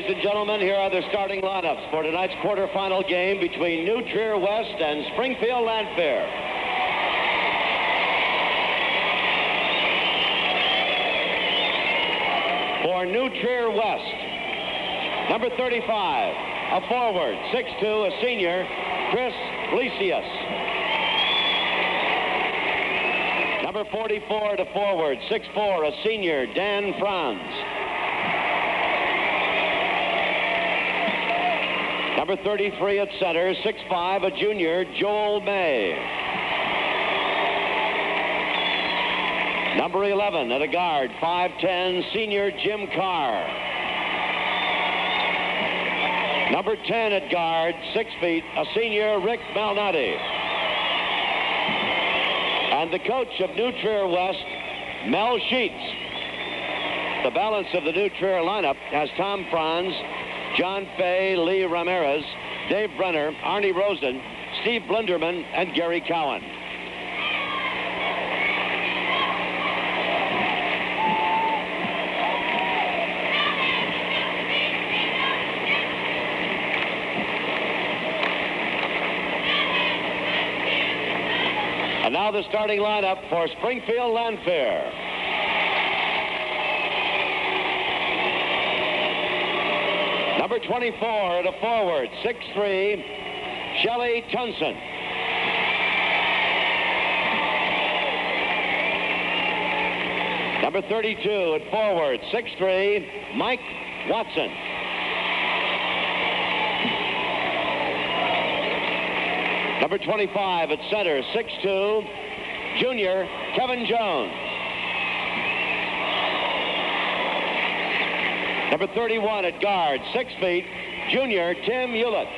and gentlemen, here are the starting lineups for tonight's quarterfinal game between New Trier West and Springfield Lanphier. For New Trier West, number 35, a forward, 6'2", a senior, Chris Glesius. Number 44 to forward, 6'4", a senior, Dan Franz. Number 33 at center, 6'5", a junior, Joel May. Number 11 at a guard, 5'10", senior, Jim Carr. Number 10 at guard, 6 feet, a senior, Rick Malnati. And the coach of New Trier West, Mel Sheets. The balance of the New Trier lineup has Tom Franz, John Fay, Lee Ramirez, Dave Brenner, Arnie Rosen, Steve Blinderman, and Gary Cowan. And now the starting lineup for Springfield Lanphier. Number 24 at a forward, 6'3", Shelley Tunson. Number 32 at forward, 6'3", Mike Watson. Number 25 at center, 6'2", junior Kevin Jones. Number 31 at guard, 6 feet, junior Tim Hewlett.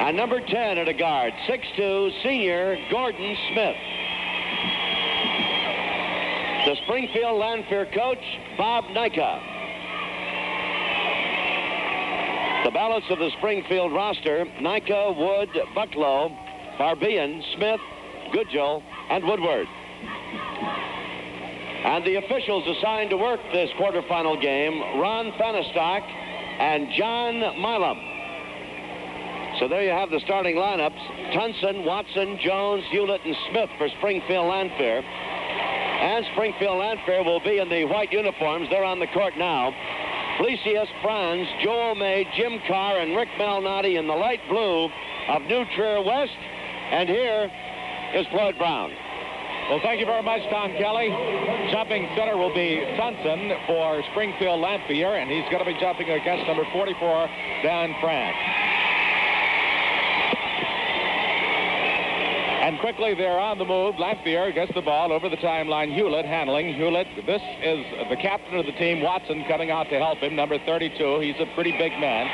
And number 10 at a guard, 6'2", senior Gordon Smith. The Springfield Lanphier coach, Bob Nika. The balance of the Springfield roster, Nika, Wood, Bucklow, Barbian, Smith, Goodgill, and Woodward. And the officials assigned to work this quarterfinal game, Ron Fanistock and John Milam. So there you have the starting lineups. Tunson, Watson, Jones, Hewlett, and Smith for Springfield Lanphier. And Springfield Lanphier will be in the white uniforms. They're on the court now. Glesius, Franz, Joel May, Jim Carr, and Rick Malnati in the light blue of New Trier West. And here is Floyd Brown. Well, thank you very much, Tom Kelly. Jumping center will be Tunson for Springfield Lanphier, and he's going to be jumping against number 44, Dan Franz. And quickly, they're on the move. Lanphier gets the ball over the timeline. Hewlett handling. Hewlett, this is the captain of the team, Watson, coming out to help him, number 32. He's a pretty big man.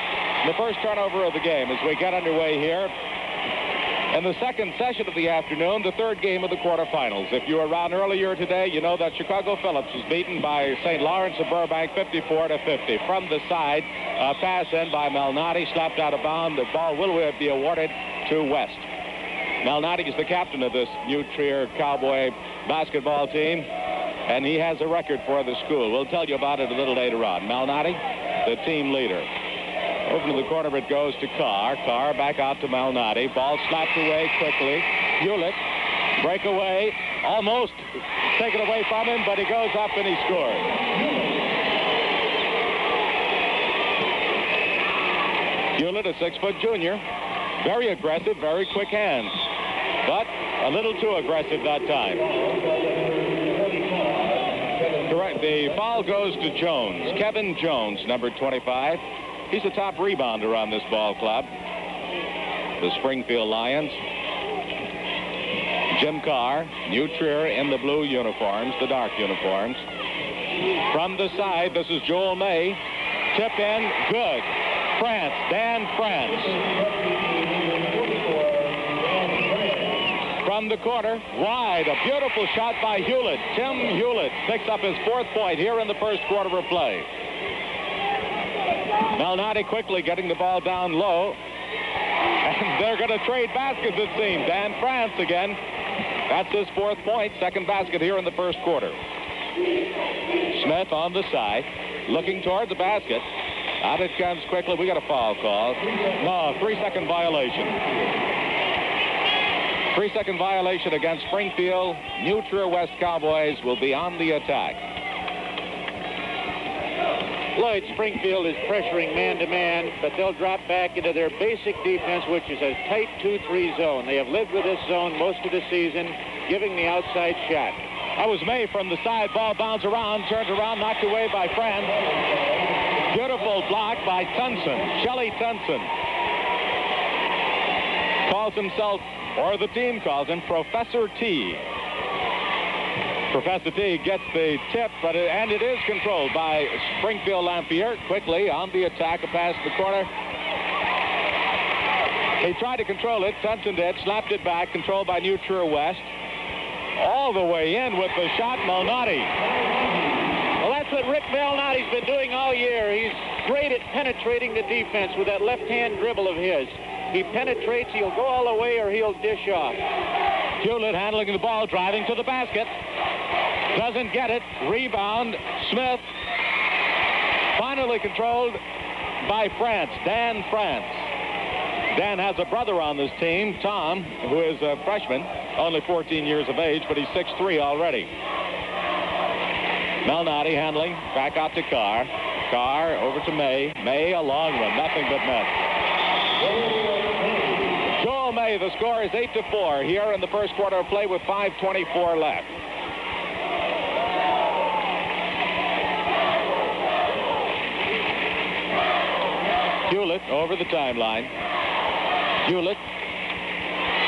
The first turnover of the game as we get underway here. In the second session of the afternoon, the third game of the quarterfinals. If you were around earlier today, you know that Chicago Phillips was beaten by St. Lawrence of Burbank 54-50. From the side, pass in by Malnati, slapped out of bounds. The ball will be awarded to West. Malnati is the captain of this New Trier Cowboy basketball team, and he has a record for the school. We'll tell you about it a little later on. Malnati, the team leader. Over to the corner it goes to Carr. Carr back out to Malnati. Ball slapped away quickly. Hewlett, breakaway, almost taken away from him, but he goes up and he scores. Hewlett, a 6-foot junior. Very aggressive, very quick hands, but a little too aggressive that time. Correct. The foul goes to Jones. Kevin Jones, number 25. He's the top rebounder on this ball club. The Springfield Lions. Jim Carr, New Trier in the blue uniforms, the dark uniforms. From the side, this is Joel May. Tip in, good. France, Dan France. From the corner, wide, a beautiful shot by Hewlett. Tim Hewlett picks up his 4th point here in the first quarter of play. Malnati quickly getting the ball down low. And they're going to trade baskets, it seems. Dan France again. That's his 4th point, 2nd basket here in the first quarter. Smith on the side. looking toward the basket. Out it comes quickly. We got a foul call. No, 3-second violation. 3-second violation against Springfield. New Trier West Cowboys will be on the attack. Lloyd, Springfield is pressuring man-to-man, but they'll drop back into their basic defense, which is a tight 2-3 zone. They have lived with this zone most of the season, giving the outside shot. That was May from the side. Ball bounds around, turns around, knocked away by Friend. Beautiful block by Tunson, Shelley Tunson. Calls himself, or the team calls him, Professor T. Professor T gets the tip, and it is controlled by Springfield Lanphier. Quickly on the attack, a pass to the corner. He tried to control it. Tunson did, slapped it back, controlled by New Trier West. All the way in with the shot, Malnati. Well, that's what Rick Malnati's been doing all year. He's great at penetrating the defense with that left-hand dribble of his. He penetrates, he'll go all the way, or he'll dish off. Hewlett handling the ball, driving to the basket. Doesn't get it. Rebound, Smith. Finally controlled by France, Dan France. Dan has a brother on this team, Tom, who is a freshman, only 14 years of age, but he's 6'3" already. Malnati handling, back out to Carr. Carr over to May. May, a long one, nothing but net. Joel May, the score is 8-4 here in the first quarter of play with 5:24 left. Hewlett over the timeline. Hewlett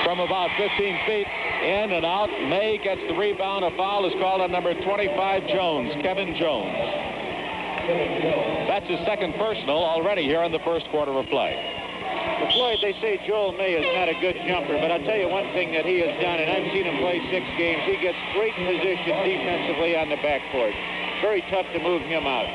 from about 15 feet in and out. May gets the rebound. A foul is called on number 25, Jones, Kevin Jones. That's his second personal already here in the first quarter of play. Well, Floyd, they say Joel May is not a good jumper, but I'll tell you one thing that he has done, and I've seen him play 6 games. He gets great position defensively on the backcourt. Very tough to move him out.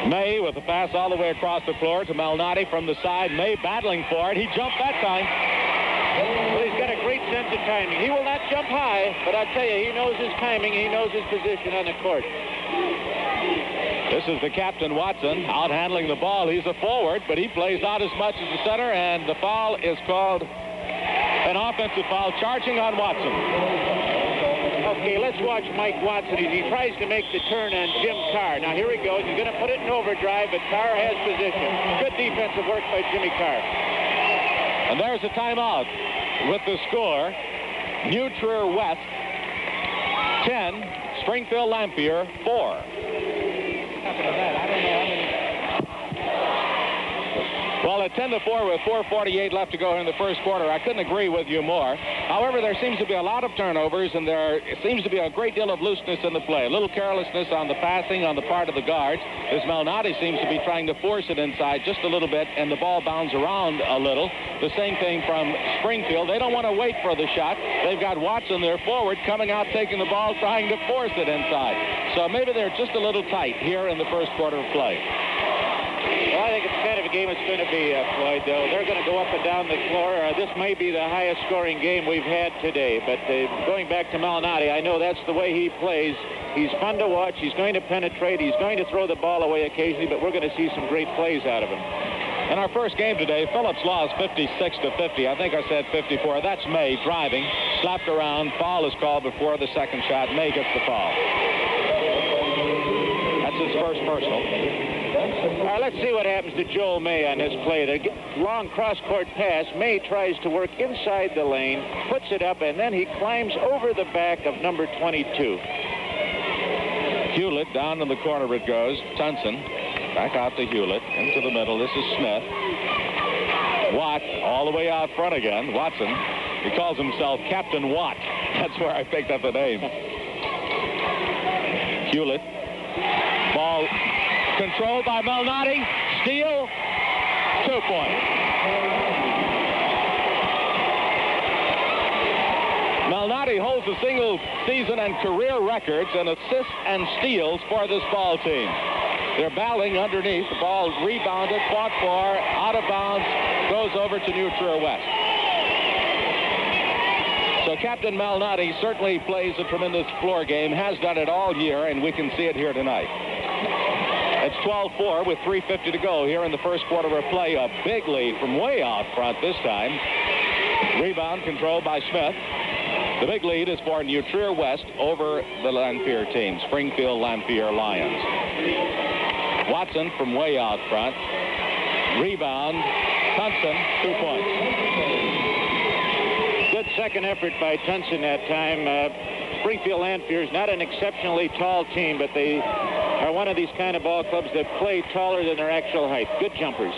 May with a pass all the way across the floor to Malnati from the side. May battling for it. He jumped that time. Well, he's got a great sense of timing. He will not jump high, but I tell you, he knows his timing. He knows his position on the court. This is the captain, Watson, out handling the ball. He's a forward, but he plays out as much as the center, and the foul is called an offensive foul, charging on Watson. Okay, let's watch Mike Watson as he tries to make the turn on Jim Carr. Now, here he goes. He's going to put it in overdrive, but Carr has position. Good defensive work by Jimmy Carr. And there's a timeout with the score. New Trier West 10, Springfield Lanphier 4. Well, at 10-4 with 4:48 left to go in the first quarter, I couldn't agree with you more. However, there seems to be a lot of turnovers, and there seems to be a great deal of looseness in the play. A little carelessness on the passing on the part of the guards, as Malnati seems to be trying to force it inside just a little bit, and the ball bounds around a little. The same thing from Springfield. They don't want to wait for the shot. They've got Watson, their forward, coming out, taking the ball, trying to force it inside. So maybe they're just a little tight here in the first quarter of play. Well, I think it's kind of a game it's going to be, Floyd, though. They're going to go up and down the floor. This may be the highest scoring game we've had today. But going back to Malnati, I know that's the way he plays. He's fun to watch. He's going to penetrate. He's going to throw the ball away occasionally, but we're going to see some great plays out of him. In our first game today, Phillips lost 56-50. I think I said 54. That's May driving, slapped around. Foul is called before the second shot. May gets the foul. That's his first personal. All right, let's see what happens to Joel May on this play. The long cross-court pass. May tries to work inside the lane, puts it up, and then he climbs over the back of number 22. Hewlett, down in the corner it goes. Tunson, back out to Hewlett, into the middle. This is Smith. Watt, all the way out front again. Watson, he calls himself Captain Watt. That's where I picked up the name. Hewlett, ball controlled by Malnati. Steal. 2 points. Malnati holds the single season and career records in assists and steals for this ball team. They're battling underneath. The ball rebounded, fought for, out of bounds, goes over to New Trier West. So Captain Malnati certainly plays a tremendous floor game, has done it all year, and we can see it here tonight. It's 12-4 with 3:50 to go here in the first quarter of play. A big lead from way out front this time. Rebound controlled by Smith. The big lead is for New Trier West over the Lanphier team, Springfield Lanphier Lions. Watson from way out front. Rebound, Tunson, 2 points. Good second effort by Tunson that time. Springfield Lanphier is not an exceptionally tall team, but they are one of these kind of ball clubs that play taller than their actual height. Good jumpers.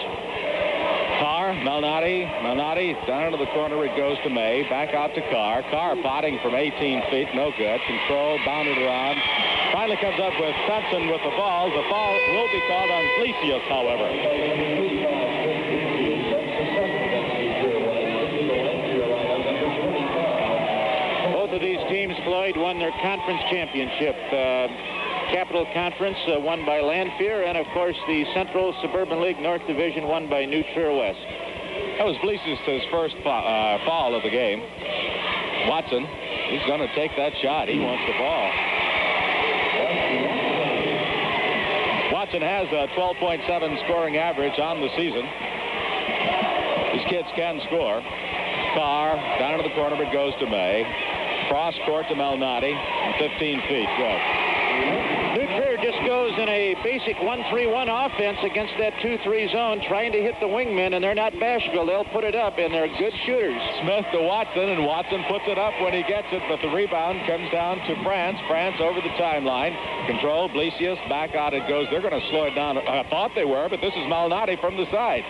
Carr, Malnati down into the corner it goes to May, back out to Carr. Carr potting from 18 feet, no good. Control, bounded around. Finally comes up with Tunson with the ball. The foul will be called on Flesius, however. Both of these teams, Floyd, won their conference championship. Capital Conference won by Lanphier, and of course the Central Suburban League North Division won by New Trier West. That was Flesius' first foul of the game. Watson, he's going to take that shot. He wants the ball. Watson has a 12.7 scoring average on the season. These kids can score. Carr down into the corner, but goes to May. Cross court to Malnati, 15 feet. Good. New Trier just goes in a basic 1-3-1 offense against that 2-3 zone, trying to hit the wingmen, and they're not bashful. They'll put it up, and they're good shooters. Smith to Watson, and Watson puts it up when he gets it, but the rebound comes down to France. France over the timeline. Control, Flesius, back out it goes. They're going to slow it down. I thought they were, but this is Malnati from the side.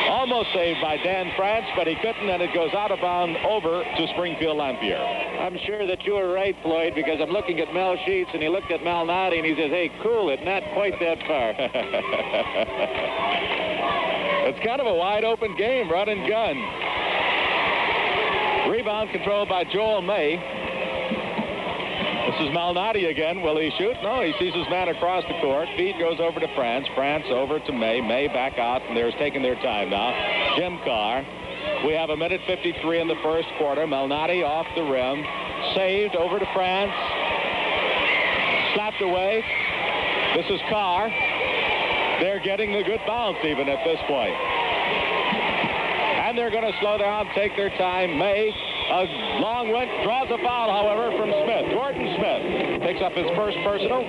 Almost saved by Dan France, but he couldn't, and it goes out of bounds over to Springfield Lanphier. I'm sure that you were right, Floyd, because I'm looking at Mel Sheets, and he looked at Malnati, and he says, hey, cool it, not quite that far. It's kind of a wide-open game, run and gun. Rebound controlled by Joel May. This is Malnati again. Will he shoot? No, he sees his man across the court. Feed goes over to France. France over to May. May back out, and they're taking their time now. Jim Carr. We have 1:53 in the first quarter. Malnati off the rim. Saved over to France. Slapped away. This is Carr. They're getting the good bounce even at this point. And they're going to slow down, take their time. May, a long one, draws a foul, however, from Smith. Gordon Smith picks up his first personal.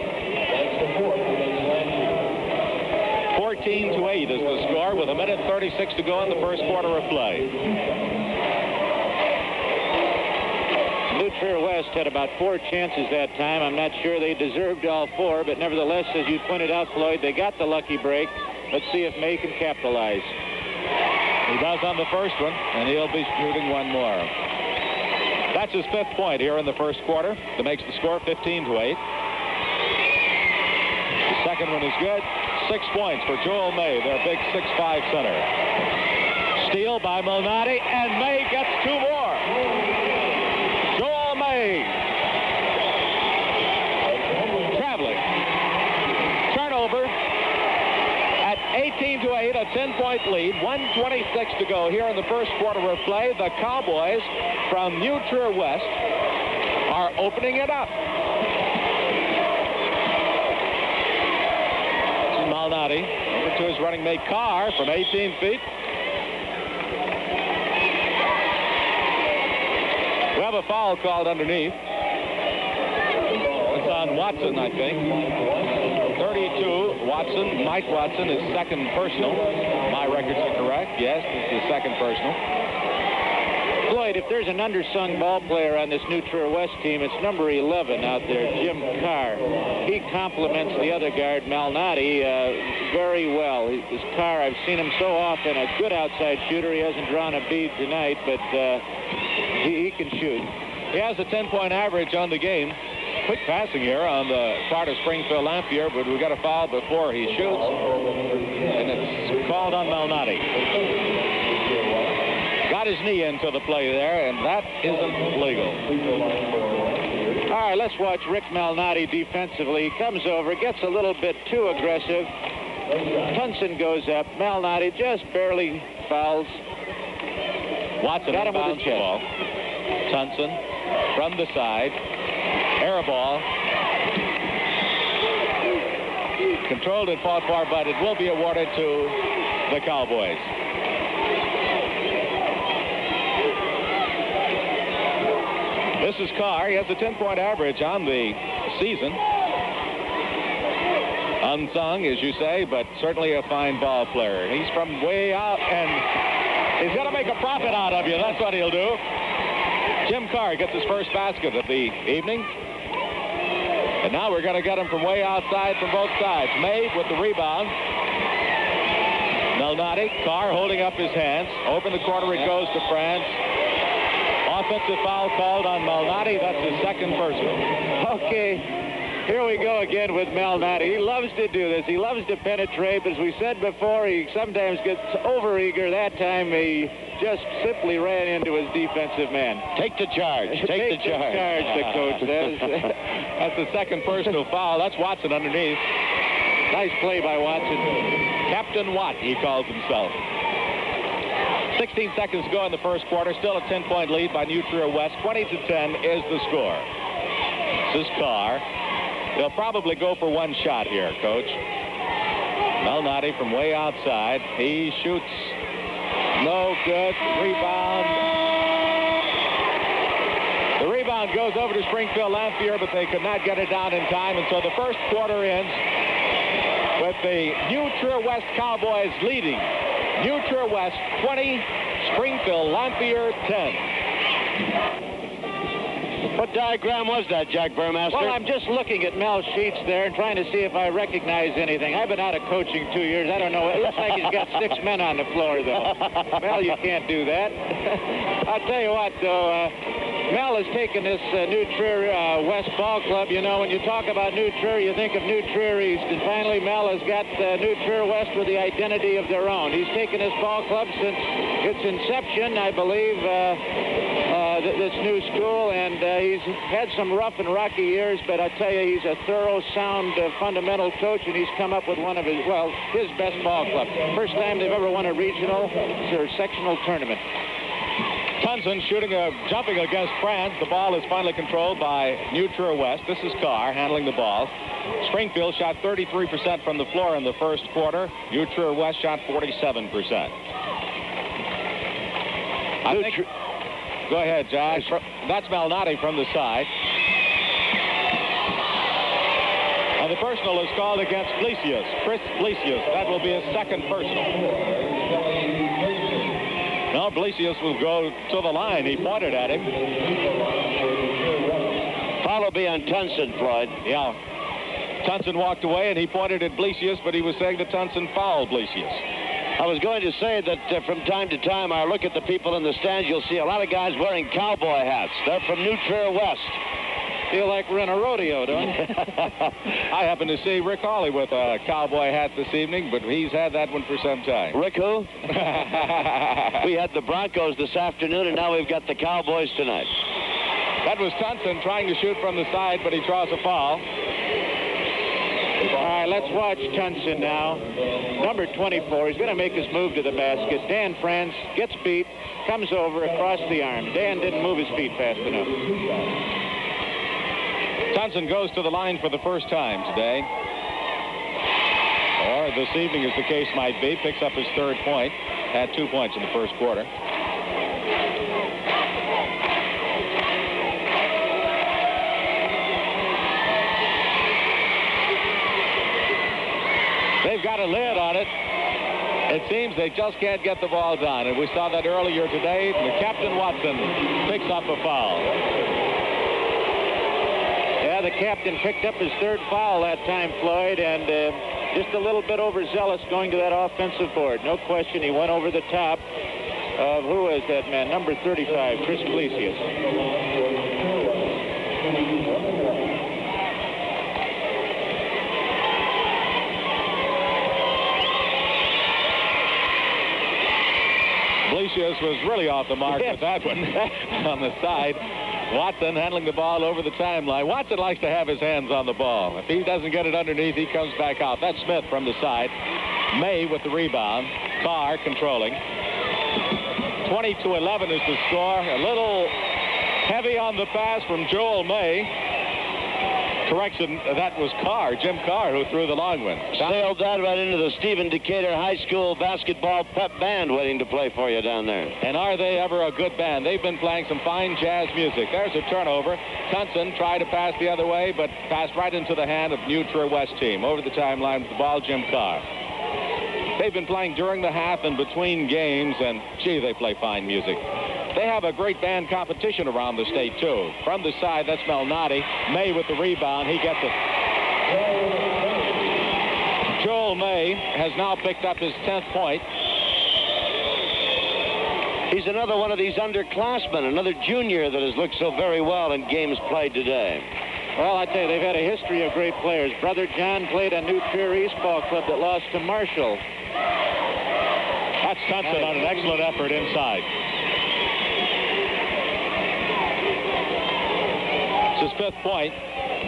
14-8 is the score with 1:36 to go in the first quarter of play. New Trier West had about 4 chances that time. I'm not sure they deserved all 4, but nevertheless, as you pointed out, Floyd, they got the lucky break. Let's see if May can capitalize. He does on the first one, and he'll be shooting one more. That's his 5th point here in the first quarter. That makes the score 15-8. The second one is good. 6 points for Joel May, their big 6'5 center. Steal by Malnati, and May gets 2 more. Joel May. Traveling. Turnover. At 18-8, a 10-point lead. 1:26 to go here in the first quarter of play. The Cowboys from New Trier West are opening it up. Malnati over to his running mate Carr from 18 feet. We have a foul called underneath. It's on Watson, I think. 32, Watson, Mike Watson, his second personal. My records are correct. Yes, this is his second personal. Floyd, if there's an undersung ball player on this New Trier West team, it's number 11 out there, Jim Carr. He complements the other guard, Malnati, very well. This Carr, I've seen him so often, a good outside shooter. He hasn't drawn a bead tonight, but he can shoot. He has a 10-point average on the game. Quick passing here on the part of Springfield Lanphier, but we got a foul before he shoots, and it's called on Malnati. Got his knee into the play there, and that isn't legal. All right, let's watch Rick Malnati defensively. He comes over, gets a little bit too aggressive. Tunson goes up. Malnati just barely fouls. Watson got him with bounce his the chest. ball. Tunson from the side. Air ball. Controlled and fought for, but it will be awarded to the Cowboys. This is Carr. He has a 10-point average on the season. Unsung, as you say, but certainly a fine ball player. He's from way out, and he's going to make a profit out of you. That's what he'll do. Jim Carr gets his first basket of the evening. And now we're going to get him from way outside from both sides. May with the rebound. Malnati. Carr holding up his hands. Over the corner it goes to France. Offensive foul called on Malnati. That's his second personal. Okay. Here we go again with Malnati. He loves to do this. He loves to penetrate. As we said before, he sometimes gets overeager. That time he just simply ran into his defensive man. Take the charge. Take the charge, the coach says. That's the second personal foul. That's Watson underneath. Nice play by Watson. Captain Watt, he calls himself. 16 seconds to go in the first quarter. Still a 10-point lead by New Trier West. 20-10 is the score. This is Carr. They'll probably go for one shot here, Coach. Malnati from way outside. He shoots. No good. Rebound. The rebound goes over to Springfield Lanphier, but they could not get it down in time. And so the first quarter ends with the New Trier West Cowboys leading. New Trier West 20, Springfield Lanphier 10. What diagram was that, Jack Burmaster? Well, I'm just looking at Mel's sheets there and trying to see if I recognize anything. I've been out of coaching 2 years. I don't know. It looks like he's got 6 men on the floor, though. Mel, you can't do that. I'll tell you what, though. Mel has taken this New Trier West Ball Club. You know, when you talk about New Trier, you think of New Trier East. And finally, Mel has got New Trier West with the identity of their own. He's taken this ball club since its inception, I believe, this new school. And he's had some rough and rocky years, but I tell you, he's a thorough, sound, fundamental coach, and he's come up with one of his best ball club. First time they've ever won a regional or sectional tournament. Tunson jumping against France. The ball is finally controlled by New Trier West. This is Carr handling the ball. Springfield shot 33% from the floor in the first quarter. New Trier West shot 47%. Go ahead, Josh. That's Malnati from the side. And the personal is called against Blesius. Chris Blesius. That will be his second personal. Now Blesius will go to the line. He pointed at him. Foul will be on Tunson, Floyd. Yeah. Tunson walked away, and he pointed at Blesius, but he was saying that Tunson fouled Blesius. I was going to say that from time to time, I look at the people in the stands, you'll see a lot of guys wearing cowboy hats. They're from New Trier West. Feel like we're in a rodeo, don't you? I happened to see Rick Hawley with a cowboy hat this evening, but he's had that one for some time. Rick who? We had the Broncos this afternoon, and now we've got the Cowboys tonight. That was Tunson trying to shoot from the side, but he draws a foul. All right, let's watch Tunson now. Number 24. He's going to make his move to the basket. Dan Franz gets beat, comes over across the arm. Dan didn't move his feet fast enough. Tunson goes to the line for the first time today. Or this evening, as the case might be, picks up his third point. Had 2 points in the first quarter. They've got a lid on it. It seems they just can't get the ball done. And we saw that earlier today. The Captain Watson picks up a foul. Yeah, the captain picked up his third foul that time, Floyd, and just a little bit overzealous going to that offensive board. No question, he went over the top of, who is that man? Number 35, Chris Blesius. Blesius was really off the mark with that one on the side. Watson handling the ball over the timeline. Watson likes to have his hands on the ball. If he doesn't get it underneath, he comes back out. That's Smith from the side. May with the rebound. Carr controlling. 20-11 is the score. A little heavy on the pass from Joel May. Correction, that was Jim Carr, who threw the long one. Sailed that right into the Stephen Decatur High School basketball pep band waiting to play for you down there. And are they ever a good band? They've been playing some fine jazz music. There's a turnover. Tunson tried to pass the other way, but passed right into the hand of New Trier West team. Over the timeline with the ball, Jim Carr. They've been playing during the half and between games, and, gee, they play fine music. They have a great band competition around the state, too. From the side, that's Malnati. May with the rebound. He gets it. Joel May has now picked up his 10th point. He's another one of these underclassmen, another junior that has looked so very well in games played today. Well, I tell you, they've had a history of great players. Brother John played on New Trier East Ball Club that lost to Marshall. That's Tunson on an excellent effort inside. It's his 5th point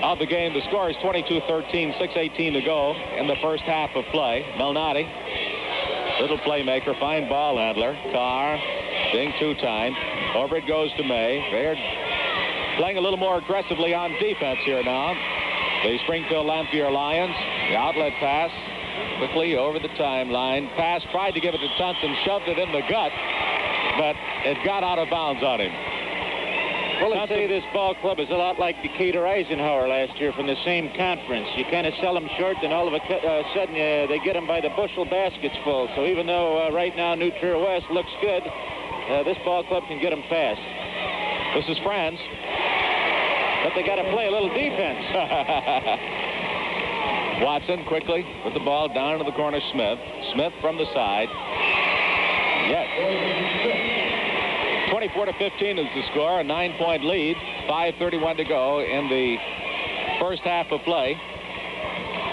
of the game. The score is 22-13, 6:18 to go in the first half of play. Malnati, little playmaker, fine ball handler. Carr being two-time. Over it goes to May. They're playing a little more aggressively on defense here now. The Springfield Lanphier Lions. The outlet pass quickly over the timeline. Pass, tried to give it to Tunson, shoved it in the gut, but it got out of bounds on him. Well, I'd say this ball club is a lot like Decatur Eisenhower last year from the same conference. You kind of sell them short, and all of a sudden they get them by the bushel baskets full. So even though right now New Trier West looks good, this ball club can get them fast. This is Franz. But they got to play a little defense. Watson quickly with the ball down to the corner. Smith. Smith from the side. Yes. 24-15 is the score. A 9-point lead. 5:31 to go in the first half of play.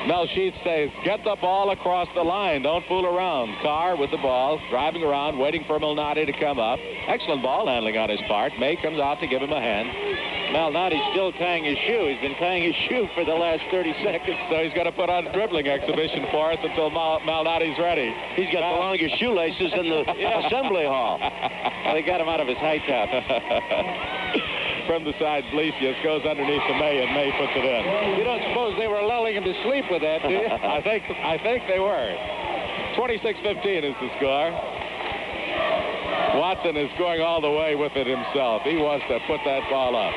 Mel Sheets says, get the ball across the line. Don't fool around. Carr with the ball, driving around, waiting for Malnati to come up. Excellent ball handling on his part. May comes out to give him a hand. Malnati's still tying his shoe. He's been tying his shoe for the last 30 seconds. So he's got to put on a dribbling exhibition for us until Malnati's ready. He's got the longest shoelaces in the assembly hall. Well, they got him out of his high top. From the side, Blesius goes underneath to May, and May puts it in. You don't suppose they were lulling him to sleep with that, do you? I think they were. 26-15 is the score. Watson is going all the way with it himself. He wants to put that ball up.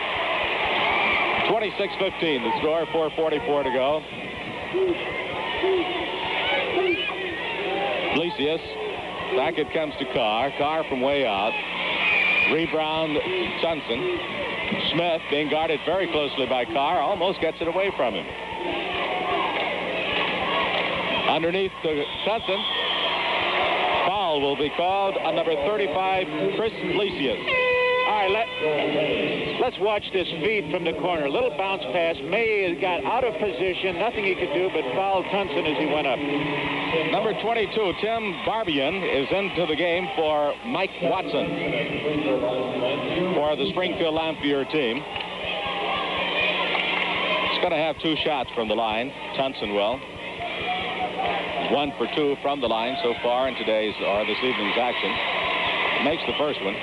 26-15 the score, 4:44 to go. Blesius. Back it comes to Carr. Carr from way out. Rebound, Tunson. Smith being guarded very closely by Carr. Almost gets it away from him. Underneath to Tunson. Foul will be called on number 35, Chris Blesius. All right, let's watch this feed from the corner. Little bounce pass. May got out of position. Nothing he could do but foul Tunson as he went up. Number 22, Tim Barbian, is into the game for Mike Watson for the Springfield Lanphier team. He's going to have 2 shots from the line. Tunson will. 1 for 2 from the line so far in this evening's action. Makes the first one.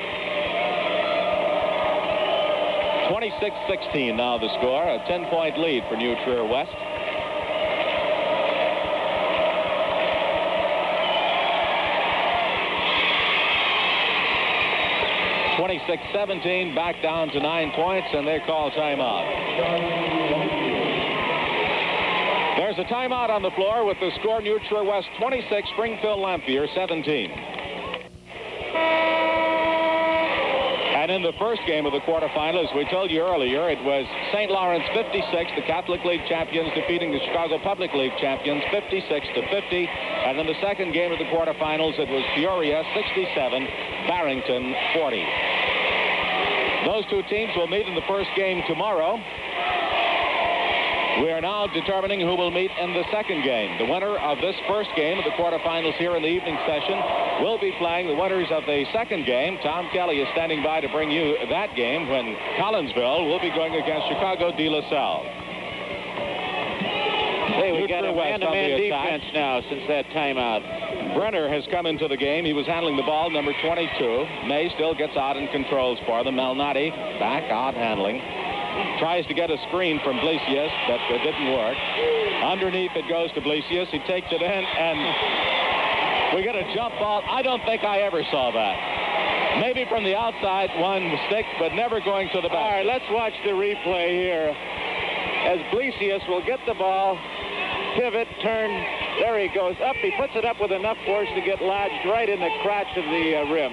26-16 now the score. A 10-point lead for New Trier West. (26-17) back down to 9 points, and they call timeout. There's a timeout on the floor with the score: New Trier West 26, Springfield Lanphier 17. And in the first game of the quarterfinal, as we told you earlier, it was St. Lawrence 56, the Catholic League champions, defeating the Chicago Public League champions 56-50. And in the second game of the quarterfinals, it was Peoria 67, Barrington 40. Those 2 teams will meet in the first game tomorrow. We are now determining who will meet in the second game. The winner of this first game of the quarterfinals here in the evening session will be playing the winners of the second game. Tom Kelly is standing by to bring you that game when Collinsville will be going against Chicago de La Salle. Hey, we got a man-to-man defense now since that timeout. Brenner has come into the game. He was handling the ball, number 22. May still gets out and controls for them. Malnati back out handling. Tries to get a screen from Blesius, but it didn't work. Underneath it goes to Blesius. He takes it in, and we get a jump ball. I don't think I ever saw that. Maybe from the outside, one stick, but never going to the back. All right, let's watch the replay here. As Blesius will get the ball, pivot, turn. There he goes up. He puts it up with enough force to get lodged right in the crotch of the rim.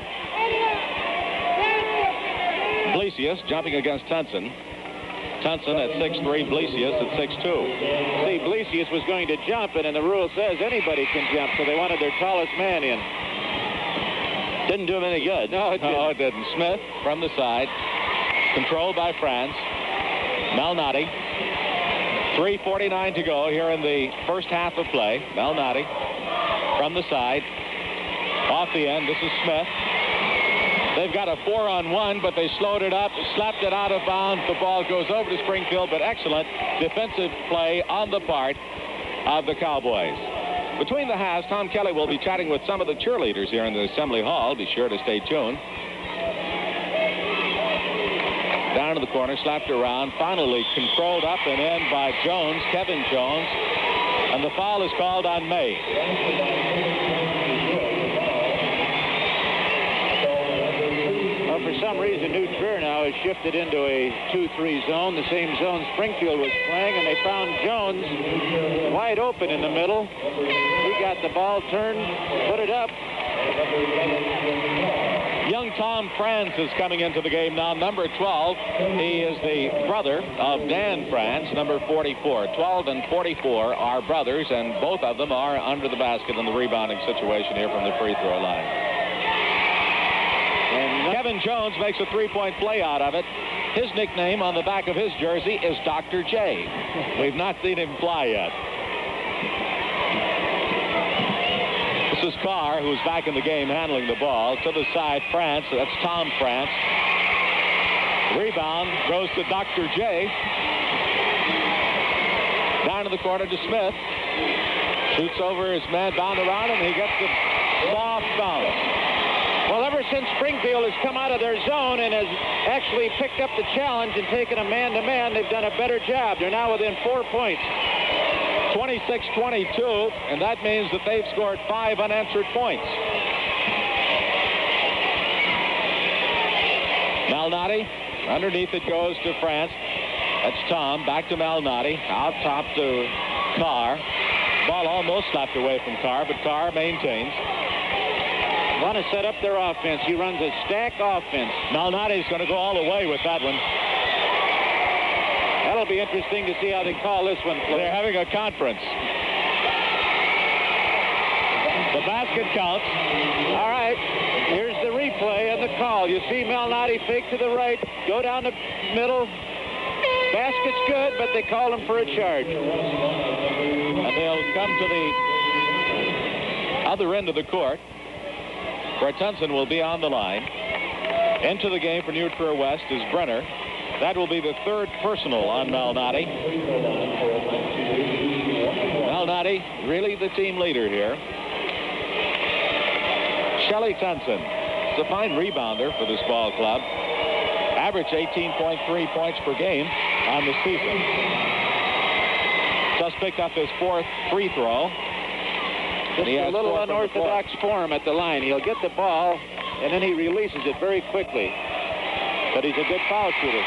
Blesius jumping against Tunson. Tunson at 6'3", Blesius at 6'2". See, Blesius was going to jump, and the rule says anybody can jump, so they wanted their tallest man in. Didn't do him any good. No, it didn't. No, it didn't. Smith from the side. Controlled by France. Malnati. 3:49 to go here in the first half of play. Malnati from the side. Off the end. This is Smith. They've got a 4-on-1, but they slowed it up, slapped it out of bounds. The ball goes over to Springfield, but excellent defensive play on the part of the Cowboys. Between the halves, Tom Kelly will be chatting with some of the cheerleaders here in the Assembly Hall. Be sure to stay tuned. Down to the corner, slapped around, finally controlled up and in by Jones, Kevin Jones, and the foul is called on May. Well, for some reason, New Trier now has shifted into a 2-3 zone, the same zone Springfield was playing, and they found Jones wide open in the middle. He got the ball turned, put it up. Young Tom Franz is coming into the game now, number 12. He is the brother of Dan Franz, number 44. 12 and 44 are brothers, and both of them are under the basket in the rebounding situation here from the free throw line. And Kevin Jones makes a three-point play out of it. His nickname on the back of his jersey is Dr. J. We've not seen him fly yet. This is Carr, who's back in the game handling the ball. To the side, France. That's Tom France. Rebound goes to Dr. J. Down to the corner to Smith. Shoots over his man, bound around him. He gets the soft bounce. Well, ever since Springfield has come out of their zone and has actually picked up the challenge and taken a man-to-man, they've done a better job. They're now within 4 points. 26-22, and that means that they've scored 5 unanswered points. Malnati, underneath it goes to France. That's Tom, back to Malnati, out top to Carr. Ball almost slapped away from Carr, but Carr maintains. Want to set up their offense. He runs a stack offense. Malnati's going to go all the way with that one. That'll be interesting to see how they call this one. They're having a conference. The basket counts. All right, here's the replay and the call. You see Malnati fake to the right, go down the middle. Basket's good, but they call him for a charge. And they'll come to the other end of the court, where Tunson will be on the line. Into the game for New Trier West is Brenner. That will be the third personal on Malnati. Malnati, really the team leader here. Shelley Tunson is a fine rebounder for this ball club. Average 18.3 points per game on the season. Just picked up his 4th free throw. Just a little unorthodox form at the line. He'll get the ball, and then he releases it very quickly. But he's a good foul shooter.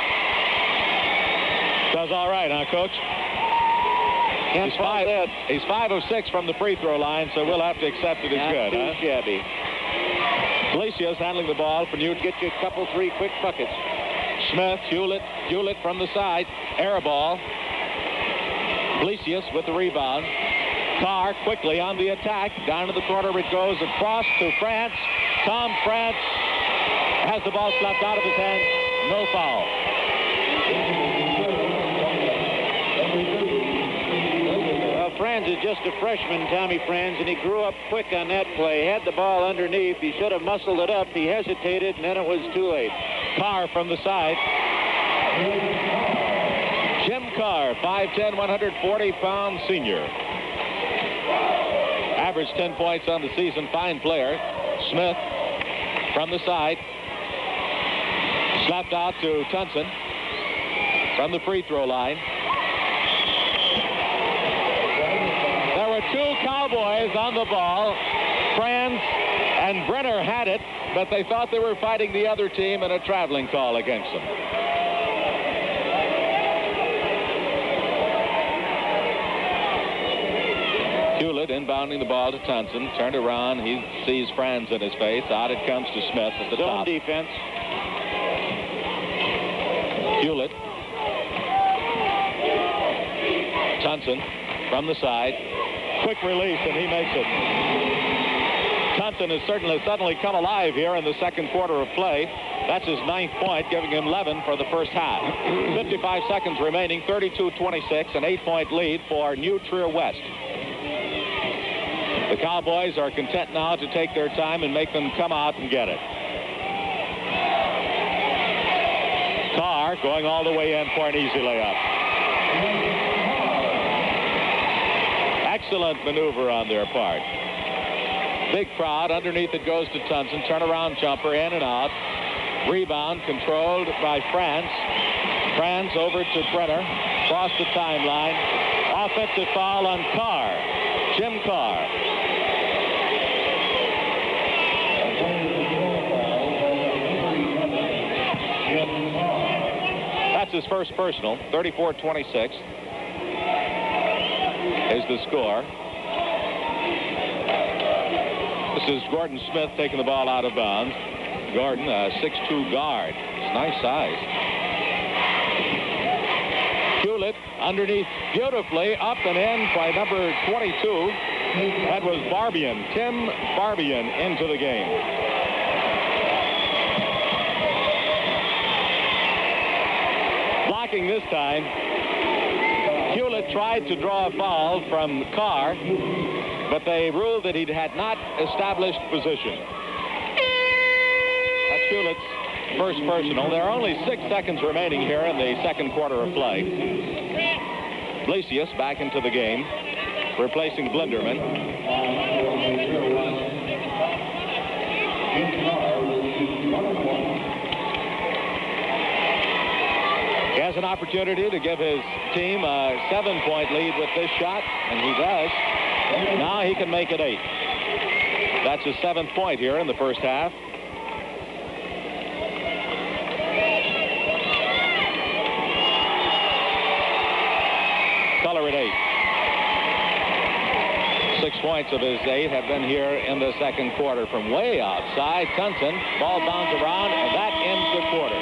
Does all right, huh, Coach? He's 5 of 6 from the free throw line, so we'll have to accept it as good. Not too shabby. Blesius handling the ball for New. Get you a couple, 3 quick buckets. Smith, Hewlett from the side. Air ball. Blesius with the rebound. Carr quickly on the attack. Down to the corner it goes. Across to France. Tom France has the ball slapped out of his hands. No foul. Well, Franz is just a freshman, Tommy Franz, and he grew up quick on that play. Had the ball underneath. He should have muscled it up. He hesitated, and then it was too late. Carr from the side. Jim Carr, 5'10", 140-pound senior. Averaged 10 points on the season. Fine player. Smith from the side. Slapped out to Tunson from the free throw line. There were two Cowboys on the ball. Franz and Brenner had it, but they thought they were fighting the other team and a traveling call against them. Hewlett inbounding the ball to Tunson. Turned around. He sees Franz in his face. Out it comes to Smith at the top. Defense. Hewlett. Tunson from the side. Quick release, and he makes it. Tunson has suddenly come alive here in the second quarter of play. That's his 9th point, giving him 11 for the first half. 55 seconds remaining, 32-26, an 8-point lead for New Trier West. The Cowboys are content now to take their time and make them come out and get it. Carr going all the way in for an easy layup. Excellent maneuver on their part. Big crowd. Underneath it goes to Tunson. Turnaround jumper in and out. Rebound controlled by Franz. Franz over to Brenner. Across the timeline. Offensive foul on Carr. Jim Carr. That's his first personal. 34-26 is the score. This is Gordon Smith taking the ball out of bounds. Gordon, a 6'2" guard. It's nice size. Hewlett underneath beautifully, up and in by number 22. That was Barbian, Tim Barbian, into the game. Blocking this time. Hewlett tried to draw a foul from Carr, but they ruled that he had not established position. That's Hewlett's first personal. There are only 6 seconds remaining here in the second quarter of play. Blasius back into the game, replacing Blinderman. He has an opportunity to give his team a 7-point lead with this shot, and he does. Now he can make it 8. That's his 7th point here in the first half. Color at 8. 6 points of his 8 have been here in the second quarter from way outside. Tunson, ball bounces around, and that ends the quarter.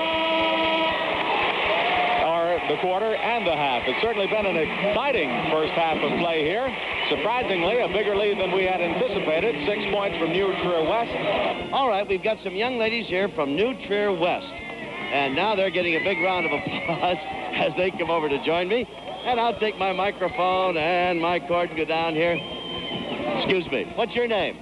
The quarter and the half. It's certainly been an exciting first half of play here. Surprisingly, a bigger lead than we had anticipated. 6 points from New Trier West. All right, we've got some young ladies here from New Trier West. And now they're getting a big round of applause as they come over to join me. And I'll take my microphone and my cord and go down here. Excuse me. What's your name?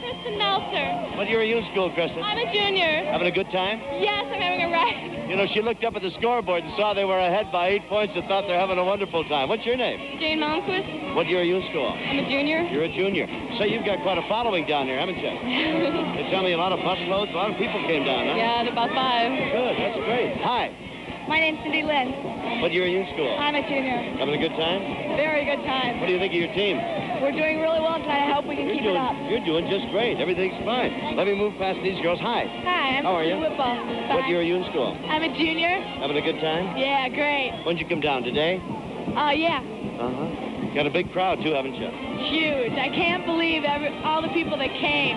Kristen Meltzer. What year are you in school, Kristen? I'm a junior. Having a good time? Yes, I'm having a ride. You know, she looked up at the scoreboard and saw they were ahead by 8 points and thought they're having a wonderful time. What's your name? Jane Malmquist. What year are you in school? I'm a junior. You're a junior. So you've got quite a following down here, haven't you? They tell me a lot of busloads, a lot of people came down, huh? Yeah, about 5. Good, that's great. Hi. My name's Cindy Lynn. What year are you in school? I'm a junior. Having a good time? Very good time. What do you think of your team? We're doing really well, trying to help we can keep it up. You're doing just great. Everything's fine. Let me move past these girls. Hi. Hi, I'm How are you? football. What year are you in school? I'm a junior. Having a good time? Yeah, great. When'd you come down, today? Yeah. Uh-huh. Got a big crowd, too, haven't you? Huge. I can't believe all the people that came.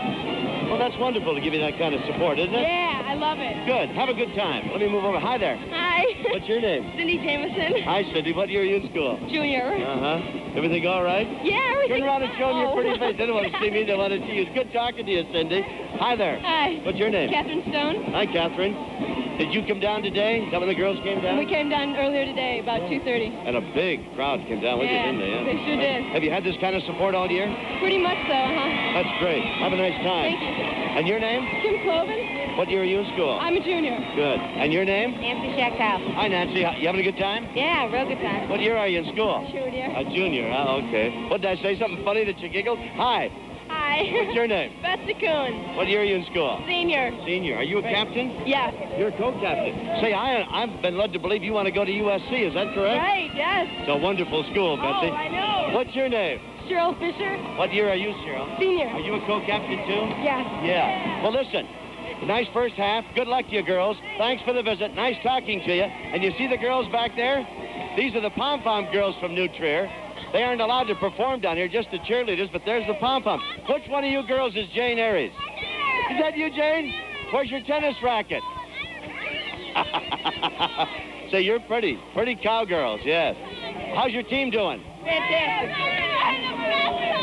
Well, that's wonderful to give you that kind of support, isn't it? Yeah, I love it. Good. Have a good time. Let me move over. Hi there. Hi. What's your name? Cindy Jameson. Hi, Cindy. What year are you in school? Junior. Uh-huh. Everything all right? Yeah, everything. Turn around and show them your pretty face. They don't want to see me. They want to see you. It's good talking to you, Cindy. Hi there. Hi. What's your name? Catherine Stone. Hi, Catherine. Did you come down today? Some of the girls came down? We came down earlier today, about 2:30. And a big crowd came down with you, didn't they? They sure did. Have you had this kind of support all year? Pretty much so, That's great. Have a nice time. Thank you. And your name? Kim Cloven. What year are you in school? I'm a junior. Good. And your name? Nancy Shackhouse. Hi, Nancy. You having a good time? Yeah, real good time. What year are you in school? Junior. A junior. Oh, okay. What, did I say something funny that you giggled? Hi. Hi. What's your name? Betsy Coon. What year are you in school? Senior. Senior. Are you a captain? Yes. You're a co-captain. Say, I've been led to believe you want to go to USC. Is that correct? Right, yes. It's a wonderful school, Betsy. Oh, I know. What's your name? Cheryl Fisher. What year are you, Cheryl? Senior. Are you a co-captain, too? Yes. Yeah. Well, listen. Nice first half. Good luck to you girls. Thanks for the visit. Nice talking to you. And you see the girls back there? These are the pom-pom girls from New Trier. They aren't allowed to perform down here, just the cheerleaders, but there's the pom-poms. Which one of you girls is Jane Aries? Is that you, Jane? Where's your tennis racket? Say, you're pretty cowgirls, yes. How's your team doing? Fantastic.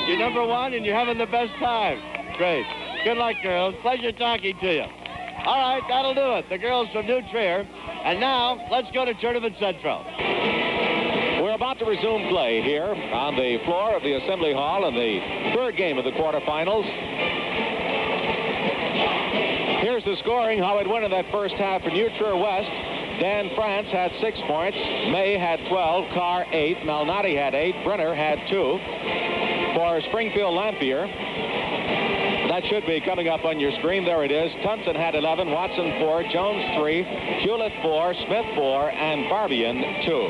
You're number one and you're having the best time. Great. Good luck, girls. Pleasure talking to you. All right, that'll do it. The girls from New Trier. And now, let's go to Tournament Central. We're about to resume play here on the floor of the Assembly Hall in the third game of the quarterfinals. Here's the scoring, how it went in that first half for New Trier West. Dan France had 6 points. May had 12. Carr 8. Malnati had 8. Brenner had 2. For Springfield Lanphier, that should be coming up on your screen. There it is. Tunson had 11. Watson 4. Jones 3. Hewlett 4. Smith 4. And Barbian 2.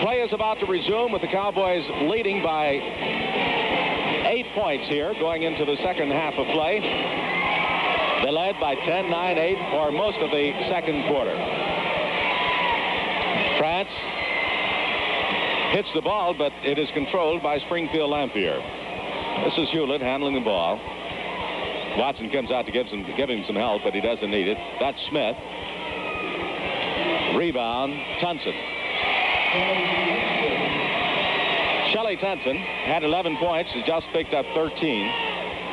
Play is about to resume with the Cowboys leading by 8 points here going into the second half of play. They led by 10, 9, 8 for most of the second quarter. France hits the ball, but it is controlled by Springfield Lanphier. This is Hewlett handling the ball. Watson comes out to give him some help, but he doesn't need it. That's Smith. Rebound, Tunson. Shelley Tunson had 11 points. He just picked up 13.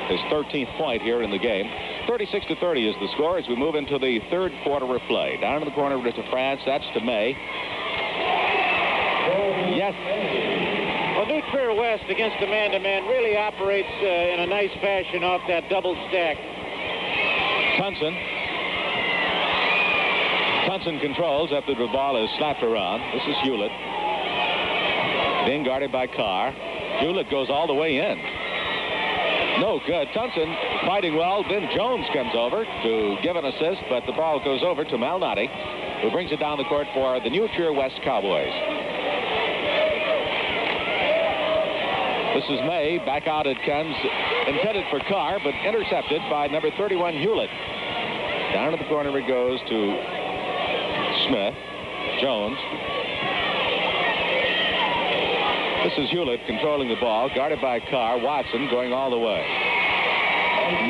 His 13th point here in the game. 36-30 is the score as we move into the third quarter of play. Down in the corner to France. That's to May. Yes. Well, New Trier West against the man-to-man really operates in a nice fashion off that double stack. Tunson controls after the ball is slapped around. This is Hewlett. Being guarded by Carr. Hewlett goes all the way in. No good. Tunson fighting well. Then Jones comes over to give an assist, but the ball goes over to Malnati, who brings it down the court for the New Trier West Cowboys. This is May. Back out it comes. Intended for Carr, but intercepted by number 31, Hewlett. Down to the corner it goes to Smith. Jones. This is Hewlett controlling the ball, guarded by Carr. Watson going all the way.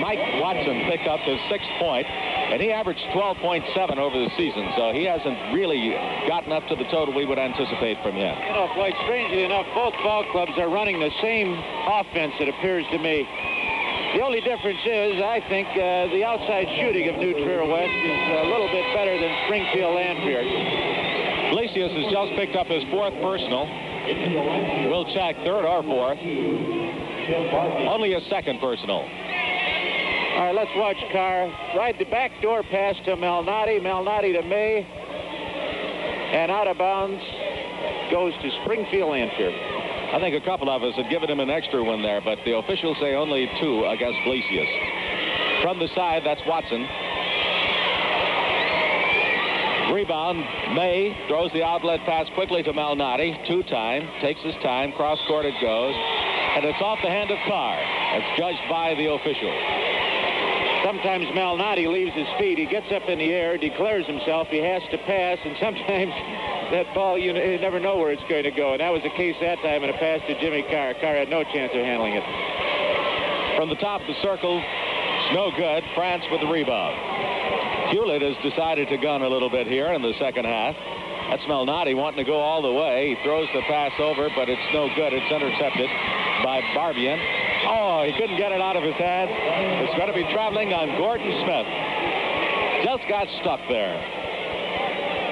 Mike Watson picked up his 6th point, and he averaged 12.7 over the season, so he hasn't really gotten up to the total we would anticipate from him. You know, quite strangely enough, both ball clubs are running the same offense, it appears to me. The only difference is, I think, the outside shooting of New Trier West is a little bit better than Springfield Lanphier. Iglesias has just picked up his 4th personal. We'll check 3rd or 4th. Only his 2nd personal. All right, let's watch Carr ride the back door pass to Malnati. Malnati to May. And out of bounds goes to Springfield Lanphier. I think a couple of us had given him an extra one there, but the officials say only 2 against Iglesias. From the side, that's Watson. Rebound, May throws the outlet pass quickly to Malnati. 2-time, takes his time, cross-court it goes, and it's off the hand of Carr. It's judged by the official. Sometimes Malnati leaves his feet. He gets up in the air, declares himself. He has to pass, and sometimes that ball, you never know where it's going to go. And that was the case that time in a pass to Jimmy Carr. Carr had no chance of handling it. From the top of the circle, it's no good. France with the rebound. Hewlett has decided to gun a little bit here in the second half. That's Malnati wanting to go all the way. He throws the pass over, but it's no good. It's intercepted by Barbian. Oh, he couldn't get it out of his hand. It's going to be traveling on Gordon Smith. Just got stuck there.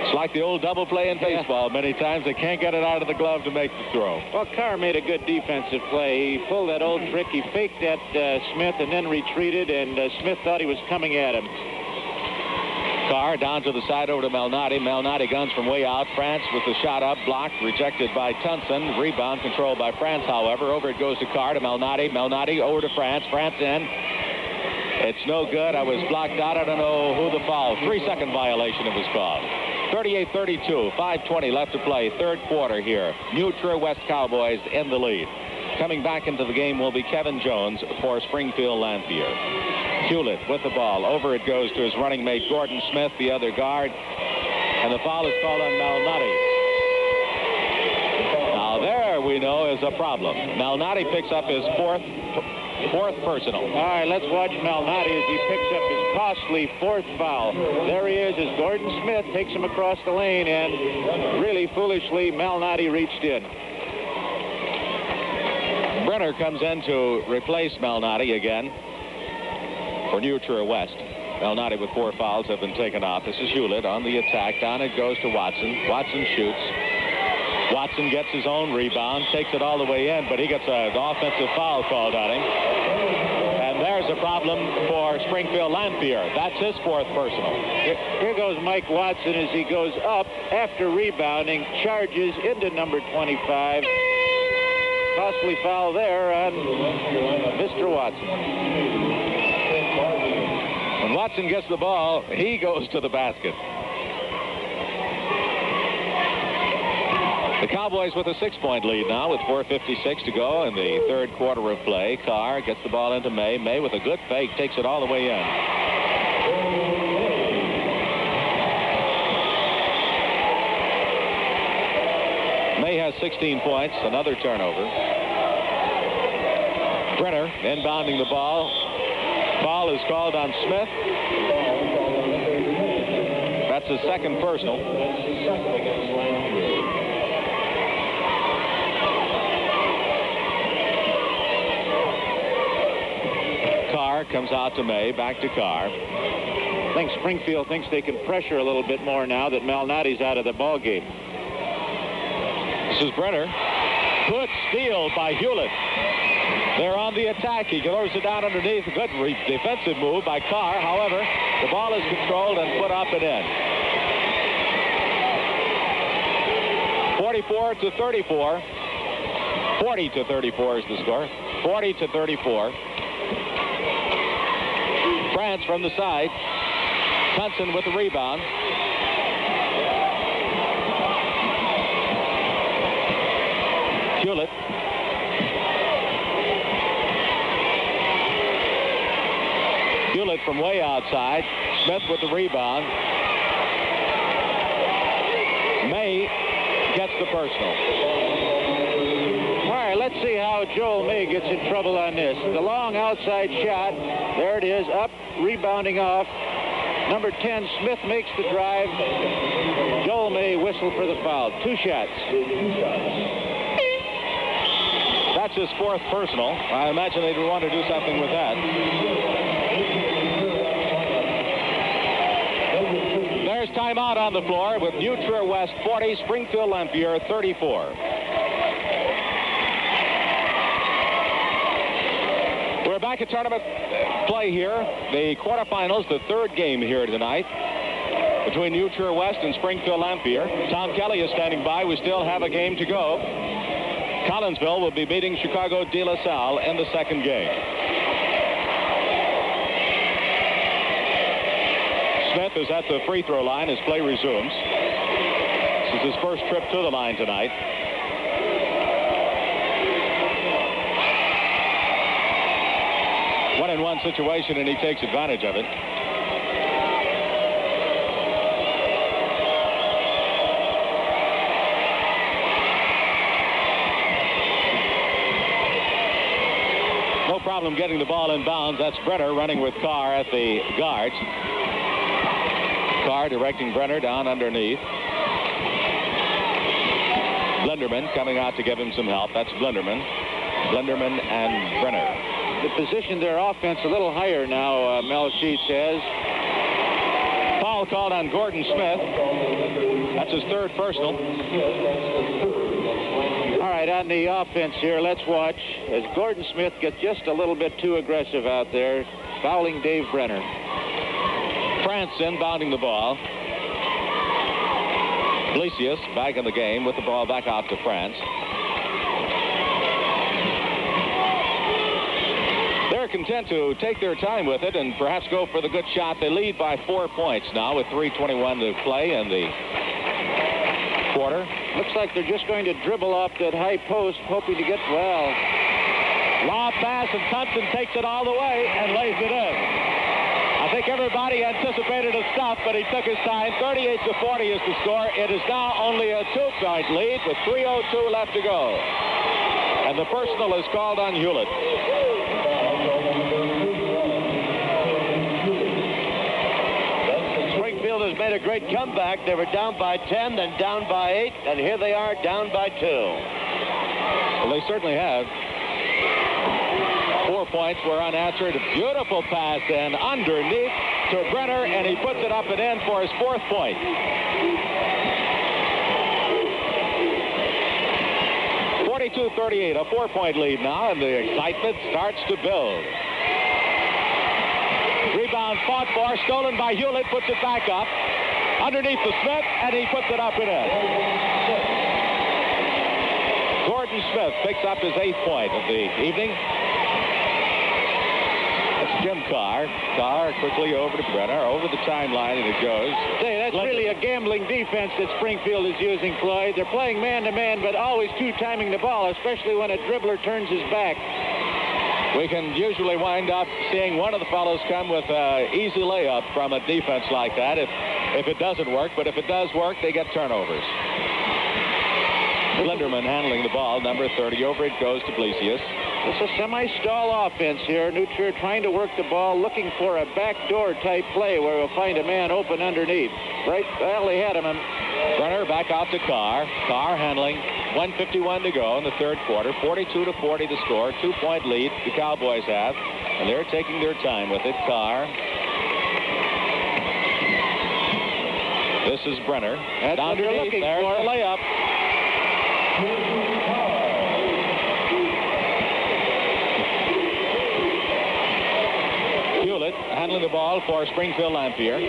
It's like the old double play in baseball. Many times they can't get it out of the glove to make the throw. Well, Carr made a good defensive play. He pulled that old trick. He faked that Smith and then retreated, and Smith thought he was coming at him. Carr down to the side over to Malnati. Malnati guns from way out. France with the shot up. Blocked. Rejected by Tunson. Rebound controlled by France, however. Over it goes to Carr to Malnati. Malnati over to France. France in. It's no good. I was blocked out. I don't know who the foul. 3-second violation it was called. 38-32. 5:20 left to play. Third quarter here. New True West Cowboys in the lead. Coming back into the game will be Kevin Jones for Springfield Lanphier. Hewlett with the ball. Over it goes to his running mate Gordon Smith, the other guard. And the foul is called on Malnati. Now there we know is a problem. Malnati picks up his fourth personal. All right, let's watch Malnati as he picks up his costly fourth foul. There he is as Gordon Smith takes him across the lane, and really foolishly Malnati reached in. Brenner comes in to replace Malnati again for New True West. Malnati with 4 fouls have been taken off. This is Hewlett on the attack. Down it goes to Watson. Watson shoots. Watson gets his own rebound, takes it all the way in, but he gets an offensive foul called on him. And there's a problem for Springfield Lanphier. That's his fourth personal. Here goes Mike Watson as he goes up after rebounding, charges into number 25. Costly foul there on Mr. Watson. When Watson gets the ball, he goes to the basket. The Cowboys with a 6-point lead now with 4:56 to go in the third quarter of play. Carr gets the ball into May. May with a good fake takes it all the way in. May has 16 points, another turnover. Brenner inbounding the ball. Foul is called on Smith. That's his second personal. Carr comes out to May, back to Carr. I think Springfield thinks they can pressure a little bit more now that Malnati's out of the ball game. This is Brenner. Good steal by Hewlett. They're on the attack. He throws it down underneath. A good defensive move by Carr. However, the ball is controlled and put up and in. 44-34. 40-34 is the score. 40-34. France from the side. Tunson with the rebound. Hewlett. Hewlett from way outside. Smith with the rebound. May gets the personal. All right, let's see how Joel May gets in trouble on this. The long outside shot. There it is, up, rebounding off. Number 10, Smith makes the drive. Joel May whistled for the foul. 2 shots. That's his fourth personal. I imagine they'd want to do something with that. There's timeout on the floor with New True West 40, Springfield Lanphier 34. We're back at tournament play here. The quarterfinals, the third game here tonight between New True West and Springfield Lanphier. Tom Kelly is standing by. We still have a game to go. Collinsville will be beating Chicago De La Salle in the second game. Smith is at the free throw line as play resumes. This is his first trip to the line tonight. One-on-one situation, and he takes advantage of it. No problem getting the ball in bounds. That's Brenner running with Carr at the guards. Carr directing Brenner down underneath. Blenderman coming out to give him some help. That's Blenderman. Blenderman and Brenner. The position their offense a little higher now, Mel Sheets has. Foul called on Gordon Smith. That's his third personal. All right, on the offense here, let's watch as Gordon Smith gets just a little bit too aggressive out there, fouling Dave Brenner. France inbounding the ball. Iglesias back in the game with the ball back out to France. They're content to take their time with it and perhaps go for the good shot. They lead by 4 points now with 3:21 to play in the quarter. Looks like they're just going to dribble off that high post, hoping to get, well, Lob pass, and Thompson takes it all the way and lays it in. I think everybody anticipated a stop, but he took his time. 38-40 is the score. It is now only a 2-point lead with 3:02 left to go. And the personal is called on Hewlett. Springfield has made a great comeback. They were down by 10, then down by 8, and here they are down by 2. Well, they certainly have. 4 points were unanswered. Beautiful pass and underneath to Brenner, and he puts it up and in for his 4th point. 42-38, a 4-point lead now, and the excitement starts to build. Rebound fought for, stolen by Hewlett, puts it back up. Underneath to Smith, and he puts it up and in. Gordon Smith picks up his 8th point of the evening. Jim Carr. Carr quickly over to Brenner. Over the timeline, and it goes. Say, that's really a gambling defense that Springfield is using, Floyd. They're playing man-to-man, but always two-timing the ball, especially when a dribbler turns his back. We can usually wind up seeing one of the fellows come with an easy layup from a defense like that if it doesn't work. But if it does work, they get turnovers. Blinderman handling the ball, number 30. Over it goes to Iglesias. It's a semi-stall offense here. Nutcher trying to work the ball, looking for a backdoor type play where we'll find a man open underneath. Right, well, they had him. Brenner back out to Carr. Carr handling. 1:51 to go in the third quarter. 42-40 the score. 2-point lead the Cowboys have, and they're taking their time with it. Carr. This is Brenner. That's what they're looking There's for. The layup. Hewlett handling the ball for Springfield Lanphier.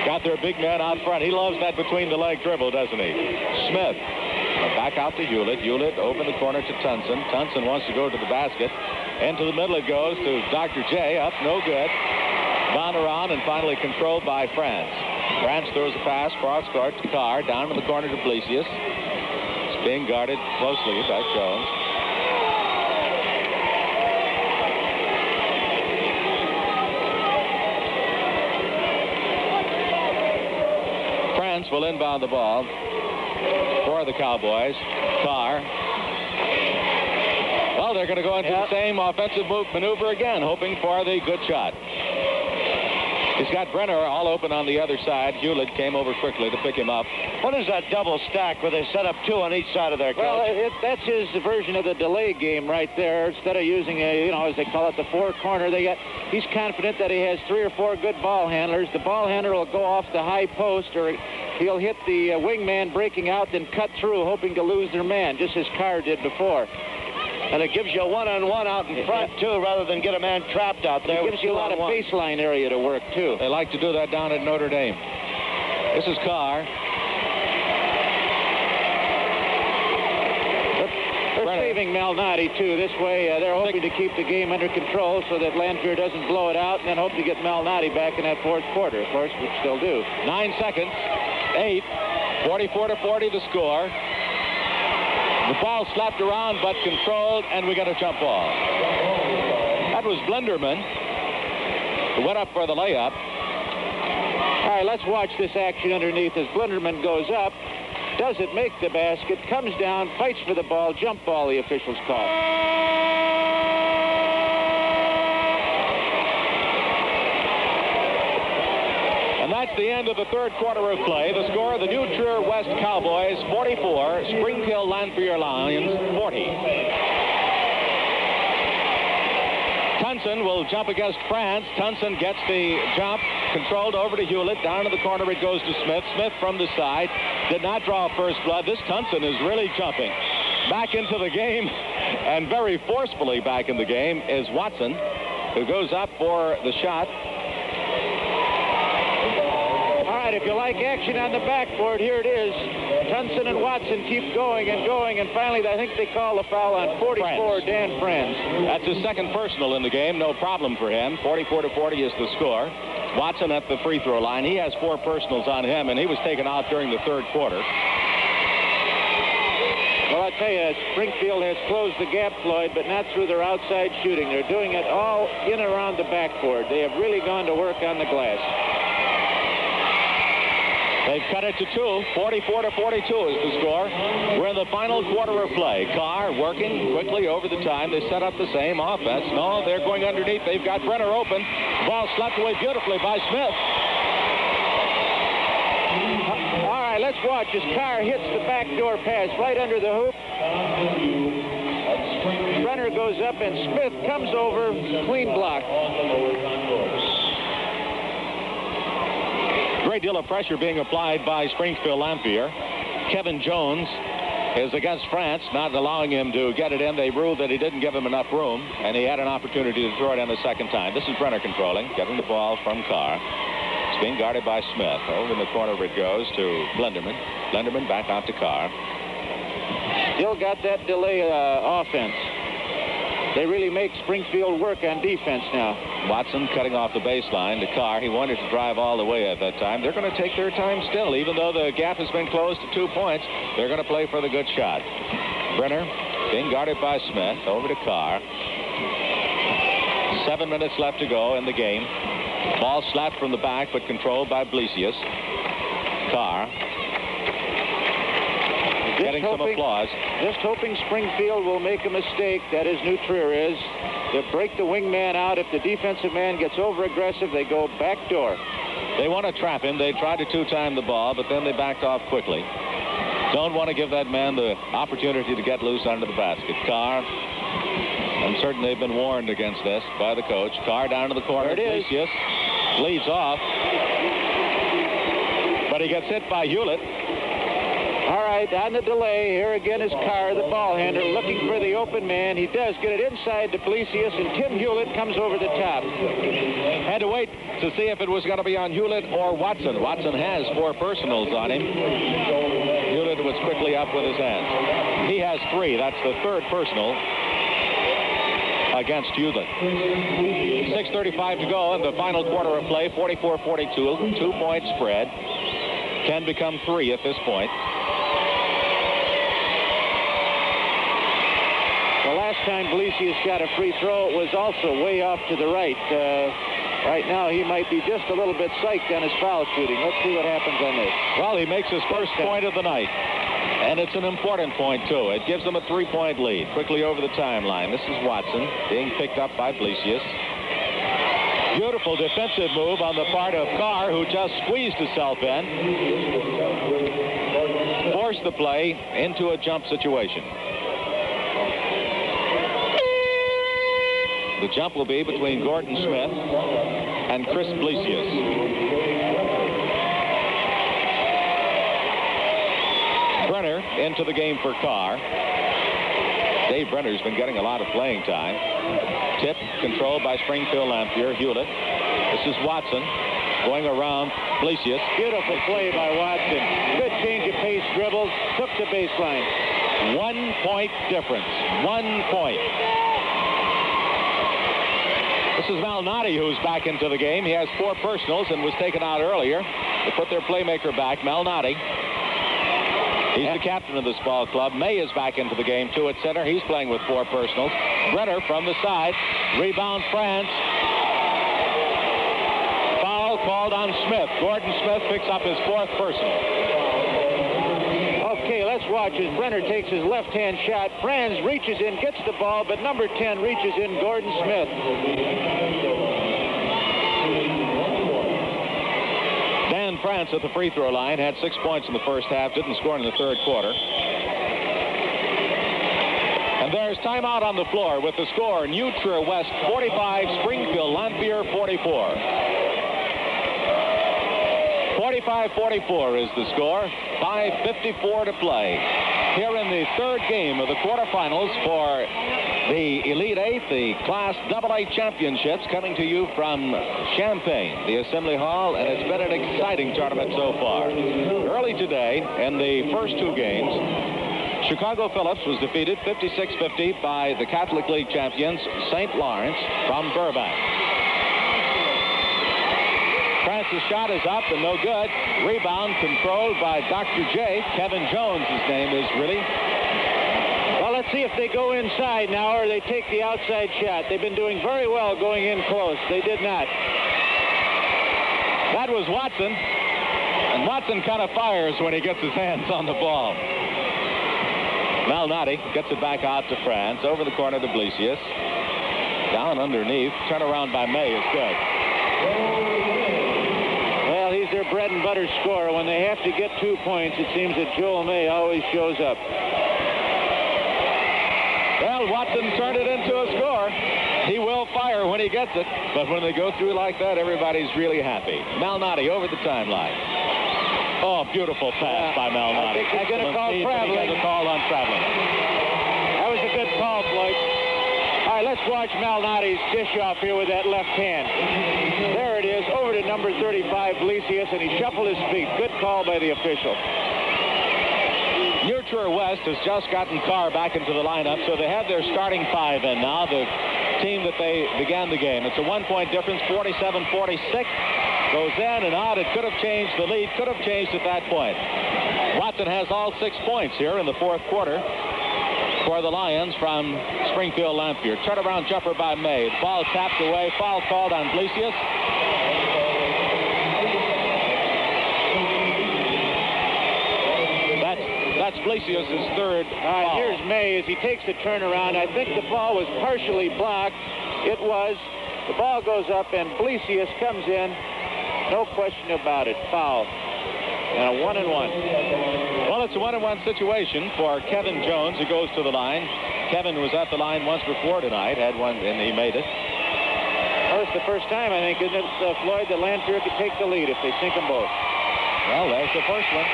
Got their big man out front. He loves that between-the-leg dribble, doesn't he? Smith. Back out to Hewlett. Hewlett over the corner to Tunson. Tunson wants to go to the basket. Into the middle it goes to Dr. J. Up, no good. Down around and finally controlled by France. France throws a pass cross court to Carr. Down to the corner to Iglesias. It's being guarded closely by Jones. France will inbound the ball for the Cowboys. Carr. Well, they're going to go into the same offensive maneuver again, hoping for the good shot. He's got Brenner all open on the other side. Hewlett came over quickly to pick him up. What is that double stack where they set up 2 on each side of their coach? Well, that's his version of the delay game right there. Instead of using as they call it, the 4 corner, he's confident that he has 3 or 4 good ball handlers. The ball handler will go off the high post, or he'll hit the wingman breaking out, then cut through, hoping to lose their man, just as Carr did before. And it gives you a one-on-one out in front, too, rather than get a man trapped out there. It gives you a lot of baseline area to work, too. They like to do that down at Notre Dame. This is Carr. They're saving Malnati, too. This way, they're hoping to keep the game under control so that Lanphier doesn't blow it out, and then hope to get Malnati back in that fourth quarter, of course, which they'll do. 9 seconds. 8. 44-40 the score. The ball slapped around but controlled, and we got a jump ball. That was Blinderman, who went up for the layup. All right, let's watch this action underneath as Blinderman goes up, doesn't make the basket, comes down, fights for the ball, jump ball, the officials call. That's the end of the third quarter of play. The score of the New Trier West Cowboys 44, Springfield Lanphier Lions 40. Tunson will jump against France. Tunson gets the jump, controlled over to Hewlett. Down to the corner it goes to Smith. Smith from the side. Did not draw first blood. This Tunson is really jumping. Back into the game, and very forcefully back in the game, is Watson, who goes up for the shot. right, if you like action on the backboard, here it is. Tunson and Watson keep going and going, and finally I think they call the foul on 44, Dan Franz. That's his second personal in the game. No problem for him. 44-40 is the score. Watson at the free throw line. He has 4 personals on him, and he was taken out during the third quarter. Well, I tell you, Springfield has closed the gap, Floyd, but not through their outside shooting. They're doing it all in and around the backboard. They have really gone to work on the glass. They've cut it to 2. 44-42 is the score. We're in the final quarter of play. Carr working quickly over the time. They set up the same offense. No, they're going underneath. They've got Brenner open. Ball slapped away beautifully by Smith. All right, let's watch as Carr hits the backdoor pass right under the hoop. Brenner goes up, and Smith comes over. Clean block. Great deal of pressure being applied by Springfield Lanphier. Kevin Jones is against France, not allowing him to get it in. They ruled that he didn't give him enough room, and he had an opportunity to throw it in the second time. This is Brenner controlling, getting the ball from Carr. It's being guarded by Smith. Over in the corner it goes to Blenderman. Blenderman back out to Carr. Still got that delay offense. They really make Springfield work on defense now. Watson cutting off the baseline to Carr. He wanted to drive all the way at that time. They're going to take their time still. Even though the gap has been closed to 2 points, they're going to play for the good shot. Brenner being guarded by Smith. Over to Carr. 7 minutes left to go in the game. Ball slapped from the back, but controlled by Blesius. Carr. Getting some applause. Just hoping Springfield will make a mistake. That is, New Trier is. They break the wingman out. If the defensive man gets over-aggressive, they go backdoor. They want to trap him. They tried to two-time the ball, but then they backed off quickly. Don't want to give that man the opportunity to get loose under the basket. Carr. I'm certain they've been warned against this by the coach. Carr down to the corner. There it is. Blesius leads off. But he gets hit by Hewlett. All right, on the delay, here again is Carr, the ball handler, looking for the open man. He does get it inside to Blesius, and Tim Hewlett comes over the top. Had to wait to see if it was going to be on Hewlett or Watson. Watson has 4 personals on him. Hewlett was quickly up with his hands. He has 3. That's the 3rd personal against Hewlett. 6:35 to go in the final quarter of play. 44-42, 2-point spread. Can become 3 at this point. The last time Blesius shot a free throw, it was also way off to the right. Right now, he might be just a little bit psyched on his foul shooting. Let's see what happens on this. Well, he makes his first point of the night. And it's an important point, too. It gives them a 3-point lead. Quickly over the timeline. This is Watson being picked up by Blesius. Beautiful defensive move on the part of Carr, who just squeezed himself in. Forced the play into a jump situation. The jump will be between Gordon Smith and Chris Blesius. Brenner into the game for Carr. Dave Brenner's been getting a lot of playing time. Tip controlled by Springfield Lanphier. Hewlett. This is Watson going around Blesius. Beautiful play by Watson. Good change of pace dribbles. Took the baseline. 1-point difference. 1 point. This is Malnati, who's back into the game. He has 4 personals and was taken out earlier. They put their playmaker back, Malnati. He's the captain of this ball club. May is back into the game, too, at center. He's playing with 4 personals. Brenner from the side. Rebound, France. Foul called on Smith. Gordon Smith picks up his 4th personal. Okay, let's watch as Brenner takes his left-hand shot. Franz reaches in, gets the ball, but number 10 reaches in, Gordon Smith. Dan France at the free throw line had 6 points in the first half, didn't score in the third quarter. And there's timeout on the floor with the score: New Trier West 45, Springfield Lanphier 44. 45-44 is the score. 5:54 to play here in the third game of the quarterfinals for The Elite Eight, the Class AA Championships, coming to you from Champaign, the Assembly Hall, and it's been an exciting tournament so far. Early today, in the first two games, Chicago Phillips was defeated 56-50 by the Catholic League champions St. Lawrence from Burbank. Francis' shot is up and no good. Rebound controlled by Dr. J. Kevin Jones, his name is really. Well, let's see if they go inside now or they take the outside shot. They've been doing very well going in close. They did not. That was Watson. And Watson kind of fires when he gets his hands on the ball. Malnati gets it back out to France. Over the corner to Blesius. Down underneath. Turnaround by May is good. Well, he's their bread and butter scorer. When they have to get 2 points, it seems that Joel May always shows up. Well, Watson turned it into a score. He will fire when he gets it. But when they go through like that, everybody's really happy. Malnati over the timeline. Oh, beautiful pass by Malnati. I think he's going to call traveling. He has a call on traveling. That was a good call, Floyd. All right, let's watch Malnati's dish off here with that left hand. There it is, over to number 35, Blesius, and he shuffled his feet. Good call by the official. Nurture West has just gotten Carr back into the lineup, so they have their starting five in now, the team that they began the game. It's a 1-point difference, 47-46. Goes in and out. It could have changed the lead, could have changed at that point. Watson has all 6 points here in the fourth quarter for the Lions from Springfield Lanphier. Turnaround jumper by May. Ball tapped away. Foul called on Blesius. That's Blesius' third foul. Here's May as he takes the turnaround. I think the ball was partially blocked. It was. The ball goes up and Blesius comes in. No question about it. Foul. And a 1-and-1. Well, it's a 1-and-1 situation for Kevin Jones, who goes to the line. Kevin was at the line once before tonight, had one, and he made it. Well, it's the first time, I think, isn't it, Floyd, that Lanphier could take the lead if they sink them both. Well, there's the first one.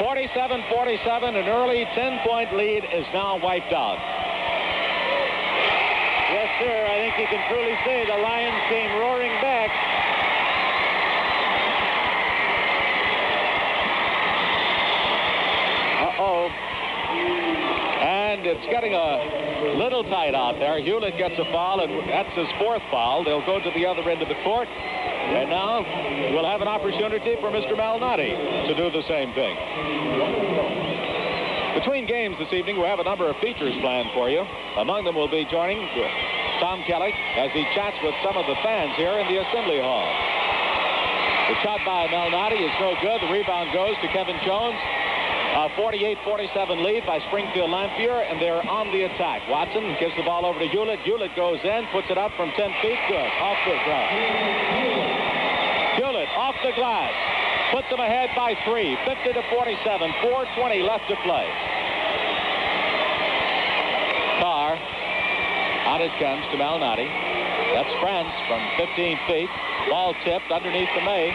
47-47, an early 10-point lead is now wiped out. Yes, sir. I think you can truly say the Lions came roaring back. Uh-oh. And it's getting a little tight out there. Hewlett gets a foul, and that's his fourth foul. They'll go to the other end of the court. And now we'll have an opportunity for Mr. Malnati to do the same thing. Between games this evening, we have a number of features planned for you. Among them will be joining Tom Kelly as he chats with some of the fans here in the Assembly Hall. The shot by Malnati is no good. The rebound goes to Kevin Jones. A 48-47 lead by Springfield Lanphier, and they're on the attack. Watson gives the ball over to Hewlett. Hewlett goes in, puts it up from 10 feet. Good. Off the ground. Hewlett off the glass. Puts them ahead by 3. 50-47. 4:20 left to play. Carr. Out it comes to Malnati. That's France from 15 feet. Ball tipped underneath the May.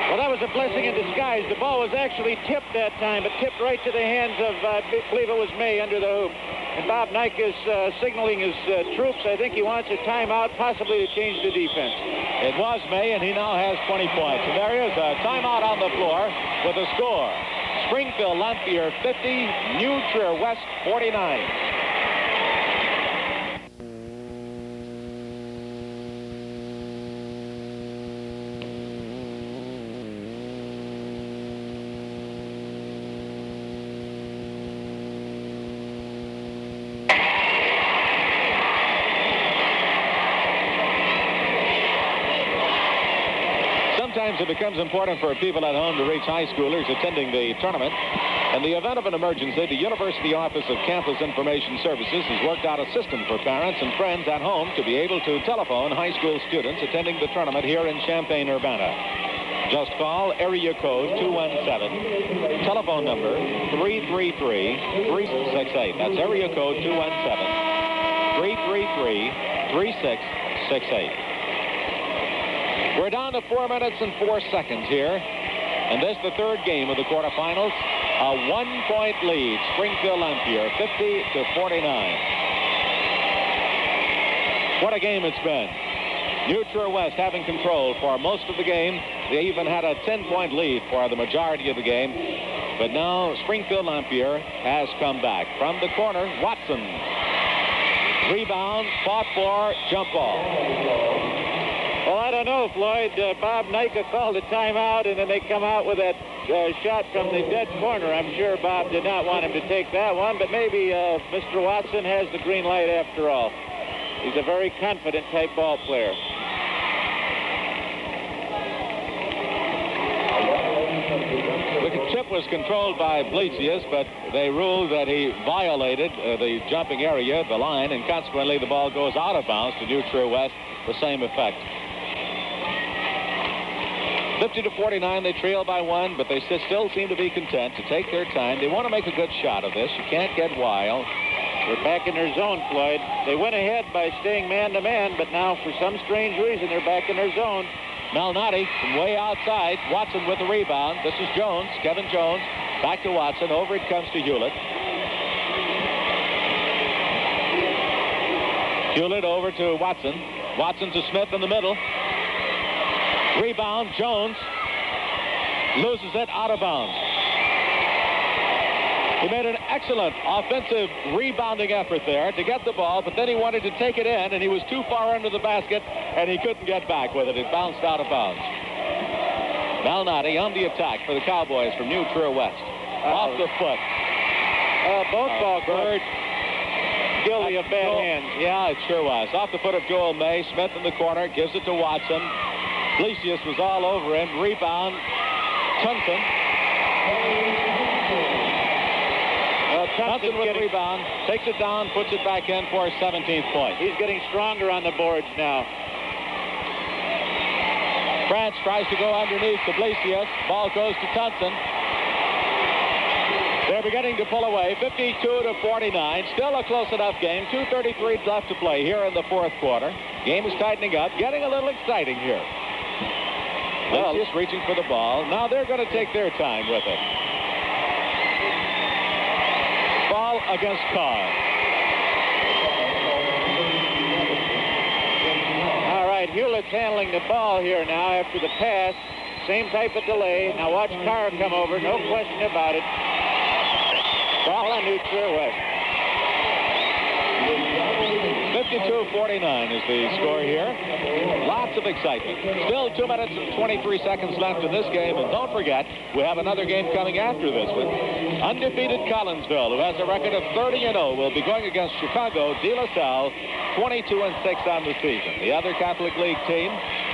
Well, that was a blessing in disguise. The ball was actually tipped that time, but tipped right to the hands of, I believe it was May under the hoop. And Bob Nike is signaling his troops. I think he wants a timeout, possibly to change the defense. It was May, and he now has 20 points. And there is a timeout on the floor with a score. Springfield Lanphier 50, New Trier West 49. Sometimes it becomes important for people at home to reach high schoolers attending the tournament. In the event of an emergency, the University Office of Campus Information Services has worked out a system for parents and friends at home to be able to telephone high school students attending the tournament here in Champaign-Urbana. Just call area code 217, telephone number 333-3668. That's area code 217-333-3668. We're down to 4 minutes and 4 seconds here And this the third game of the quarterfinals. A 1-point lead. Springfield Lanphier, 50-49. What a game it's been. New Trier West having control for most of the game. They even had a 10-point lead for the majority of the game. But now Springfield Lanphier has come back. From the corner, Watson. Rebound, fought for, jump ball. Well, I don't know, Floyd. Bob Nika called a timeout, and then they come out with that shot from the dead corner. I'm sure Bob did not want him to take that one, but maybe Mr. Watson has the green light after all. He's a very confident type ball player. The chip was controlled by Blesius, but they ruled that he violated the jumping area, the line, and consequently the ball goes out of bounds to New Trier West, the same effect. 50-49, they trail by one, but they still seem to be content to take their time. They want to make a good shot of this. You can't get wild. They're back in their zone, Floyd. They went ahead by staying man-to-man, but now for some strange reason they're back in their zone. Malnati from way outside. Watson with the rebound. This is Jones, Kevin Jones. Back to Watson. Over it comes to Hewlett. Hewlett over to Watson. Watson to Smith in the middle. Rebound, Jones. Loses it out of bounds. He made an excellent offensive rebounding effort there to get the ball, but then he wanted to take it in, and he was too far under the basket, and he couldn't get back with it. It bounced out of bounds. Malnati on the attack for the Cowboys from New Trier West. Off the foot. Both ball clubs guilty of bad hands. Yeah, it sure was. Off the foot of Joel May. Smith in the corner, gives it to Watson. Blesius was all over him. Rebound, Tunson. Tunson with the rebound, takes it down, puts it back in for his 17th point. He's getting stronger on the boards now. France tries to go underneath to Blesius. Ball goes to Tunson. They're beginning to pull away, 52-49. Still a close enough game. 2:33 left to play here in the fourth quarter. Game is tightening up, getting a little exciting here. Blesius reaching for the ball. Now they're going to take their time with it. Ball against Carr. All right, Hewlett's handling the ball here now after the pass. Same type of delay. Now watch Carr come over, no question about it. Ball on New Trier West. 52-49 is the score here. Lots of excitement. Still 2 minutes and 23 seconds left in this game. And don't forget, we have another game coming after this one. Undefeated Collinsville, who has a record of 30-0, will be going against Chicago De La Salle, 22-6 on the season. The other Catholic League team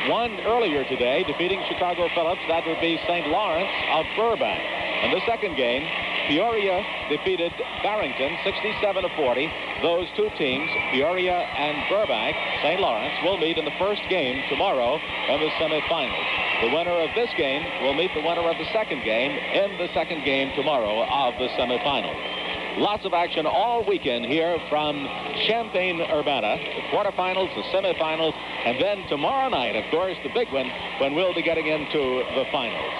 won earlier today, defeating Chicago Phillips. That would be St. Lawrence of Burbank. In the second game, Peoria defeated Barrington 67-40. Those two teams, Peoria and Burbank, St. Lawrence, will meet in the first game tomorrow in the semifinals. The winner of this game will meet the winner of the second game in the second game tomorrow of the semifinals. Lots of action all weekend here from Champaign-Urbana. The quarterfinals, the semifinals, and then tomorrow night, of course, the big one when we'll be getting into the finals.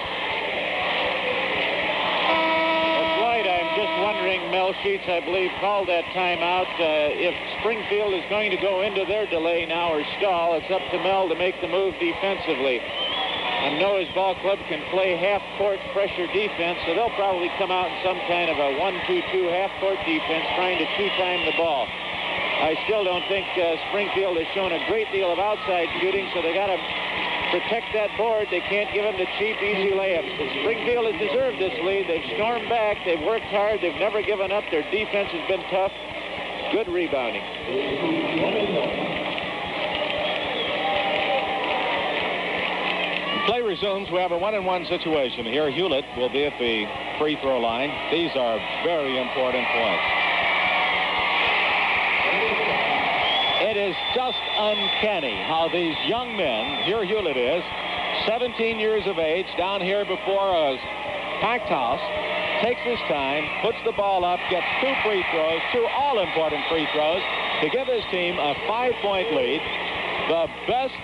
Mel Sheets, I believe, called that timeout. If Springfield is going to go into their delay now or stall, it's up to Mel to make the move defensively. I know his ball club can play half-court pressure defense, so they'll probably come out in some kind of a 1-2-2 half-court defense trying to two-time the ball. I still don't think Springfield has shown a great deal of outside shooting, so they got to protect that board. They can't give them the cheap, easy layups. But Springfield has deserved this lead. They've stormed back. They've worked hard. They've never given up. Their defense has been tough. Good rebounding. Play resumes. We have a 1-on-1 situation here. Hewlett will be at the free throw line. These are very important points. It is just uncanny how these young men, here Hewlett is, 17 years of age, down here before a packed house, takes his time, puts the ball up, gets 2 free throws, 2 all-important free throws to give his team a 5-point lead. The best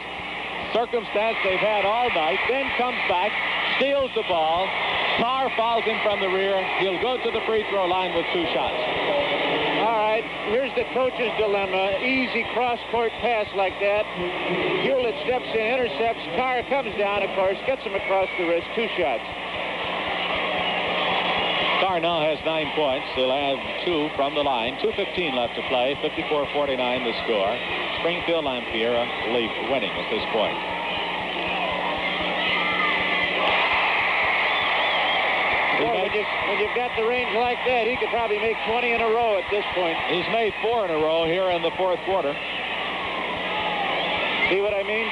circumstance they've had all night, then comes back, steals the ball. Carr fouls him from the rear. He'll go to the free throw line with 2 shots. All right, here's the coach's dilemma. Easy cross-court pass like that. Hewlett steps in, intercepts. Carr comes down, of course, gets him across the wrist. 2 shots. Carr now has 9 points. He'll have 2 from the line. 2:15 left to play. 54-49 the score. Springfield Lanphier winning at this point. When you've got the range like that, he could probably make 20 in a row at this point. He's made 4 in a row here in the 4th quarter. See what I mean?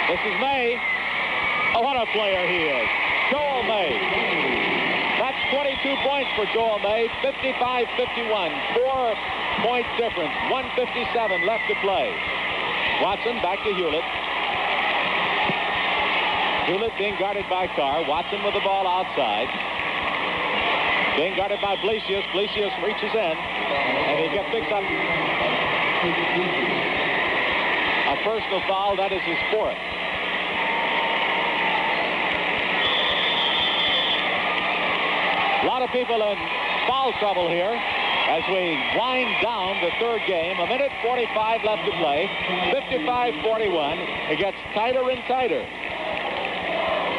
This is May. Oh, what a player he is. Joel May. That's 22 points for Joel May. 55-51. 4-point difference. 1:57 left to play. Watson back to Hewlett. Hewlett being guarded by Carr. Watson with the ball outside. Being guarded by Blasius. Blasius reaches in. And he picks up a personal foul. That is his 4th. A lot of people in foul trouble here as we wind down the 3rd game. 1:45 left to play. 55-41. It gets tighter and tighter.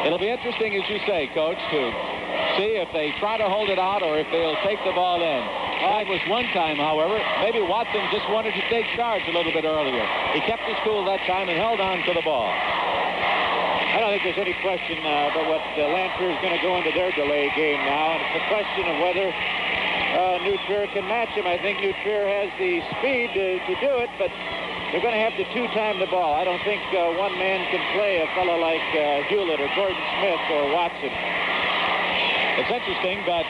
It'll be interesting, as you say, Coach, to see if they try to hold it out or if they'll take the ball in. That was one time, however. Maybe Watson just wanted to take charge a little bit earlier. He kept his cool that time and held on to the ball. I don't think there's any question about what Lanphier is going to go into their delay game now. And it's a question of whether New Trier can match him. I think New Trier has the speed to do it, but they're going to have to 2-time the ball. I don't think one man can play a fellow like Hewlett or Gordon Smith or Watson. It's interesting that